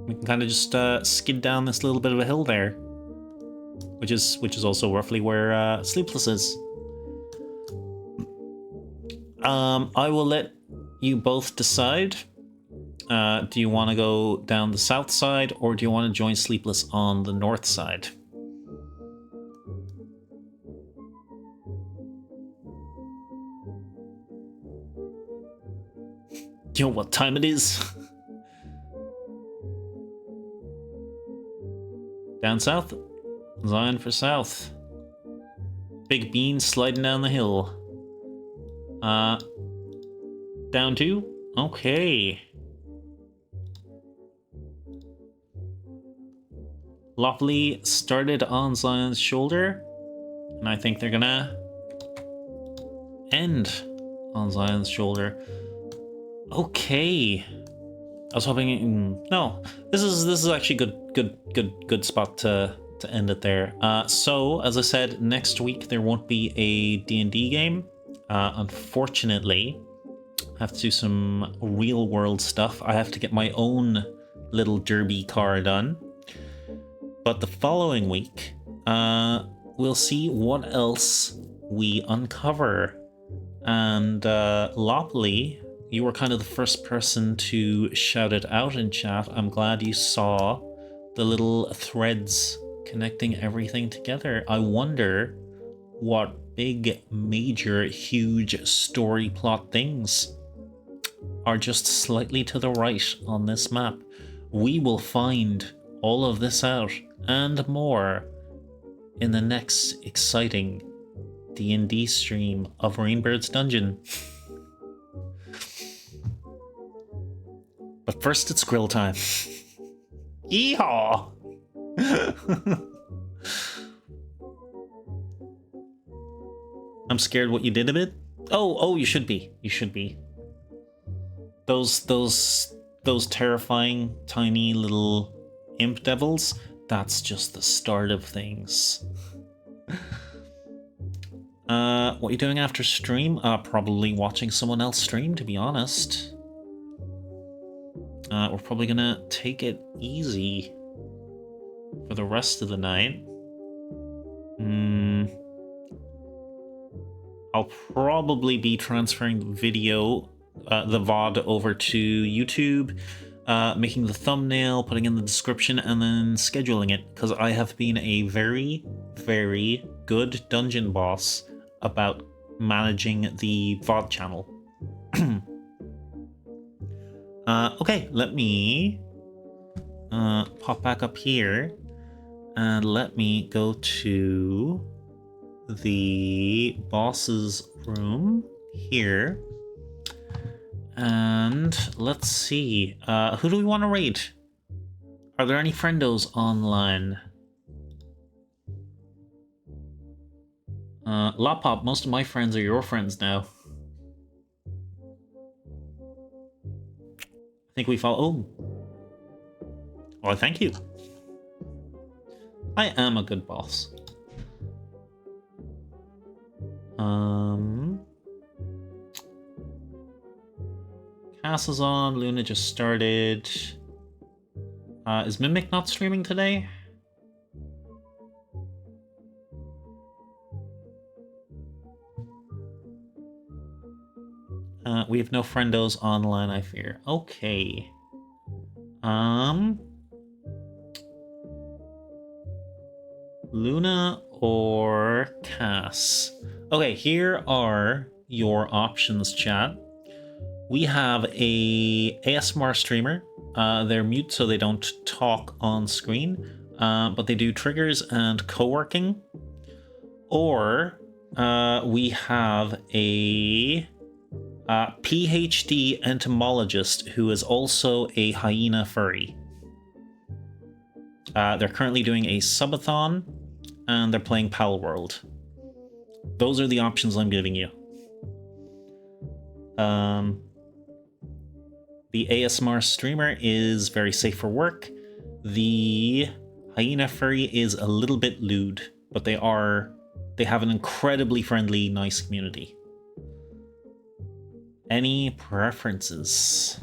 We can kind of just skid down this little bit of a hill there, which is also roughly where Sleepless is. I will let you both decide. Do you want to go down the south side, or do you want to join Sleepless on the north side? You know what time it is? Down south? Zion for south. Big bean sliding down the hill. Down 2? Okay. Lovely started on Zion's shoulder, and I think they're gonna end on Zion's shoulder. Okay. I was hoping no. This is actually good spot to end it there. So as I said, next week there won't be a D&D game. Unfortunately, I have to do some real world stuff. I have to get my own little derby car done. But the following week, we'll see what else we uncover. And Lopley, you were kind of the first person to shout it out in chat. I'm glad you saw the little threads connecting everything together. I wonder what big, major, huge story plot things are just slightly to the right on this map. We will find all of this out and more in the next exciting D&D stream of Rainbird's Dungeon. But first it's grill time. Yeehaw! I'm scared what you did a bit. Oh, you should be. You should be. Those terrifying tiny little imp devils, that's just the start of things. What are you doing after stream? Probably watching someone else stream, to be honest. We're probably gonna take it easy for the rest of the night. I'll probably be transferring the video, the VOD, over to YouTube, making the thumbnail, putting in the description, and then scheduling it, because I have been a very, very good dungeon boss about managing the VOD channel. Okay, let me pop back up here, and let me go to the boss's room here, and let's see, who do we want to raid? Are there any friendos online? Lopop, most of my friends are your friends now. I think we follow. Oh, well, thank you. I am a good boss. Cass is on, Luna just started. Is Mimic not streaming today? We have no friendos online, I fear. Okay. Luna or Cass? Okay, here are your options, chat. We have a ASMR streamer. They're mute so they don't talk on screen, but they do triggers and co-working. Or we have a PhD entomologist who is also a hyena furry. They're currently doing a subathon, and they're playing Pal World. Those are the options I'm giving you. The ASMR streamer is very safe for work. The hyena furry is a little bit lewd, but they have an incredibly friendly, nice community. Any preferences?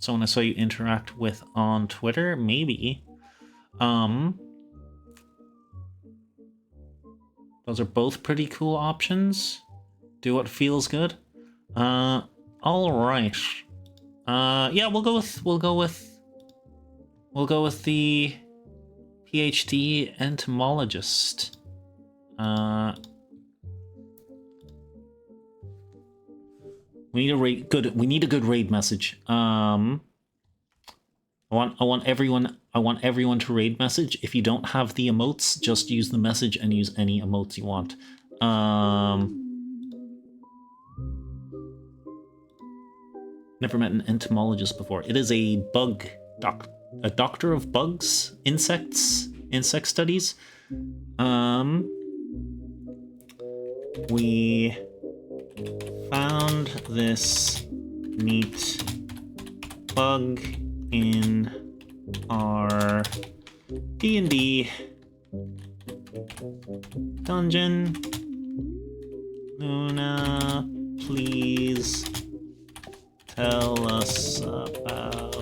Someone I saw you interact with on Twitter? Maybe. Those are both pretty cool options. Do what feels good. All right. Yeah, we'll go with the PhD entomologist. We need a good raid message. I want everyone to raid message. If you don't have the emotes, just use the message and use any emotes you want. Never met an entomologist before. It is a a doctor of bugs, insect studies. We found this neat bug in our D&D dungeon. Luna, please tell us about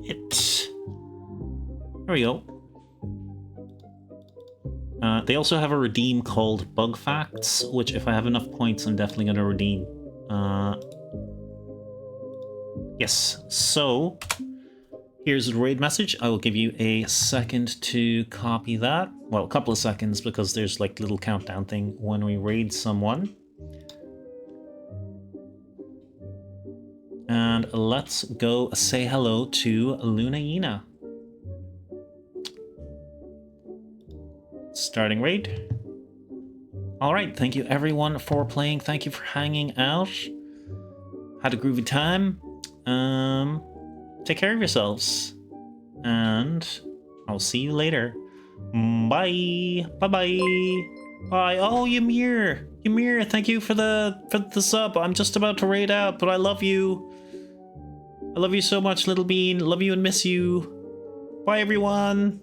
it. There we go. They also have a redeem called Bug Facts, which if I have enough points, I'm definitely going to redeem. Yes, so here's the raid message. I will give you a second to copy that. Well, a couple of seconds because there's like little countdown thing when we raid someone. And let's go say hello to Lunaina. Starting raid. Alright, thank you everyone for playing. Thank you for hanging out. Had a groovy time. Take care of yourselves. And I'll see you later. Bye. Bye-bye. Bye. Oh, Ymir. Ymir, thank you for the sub. I'm just about to raid out, but I love you. I love you so much, Little Bean. Love you and miss you. Bye, everyone.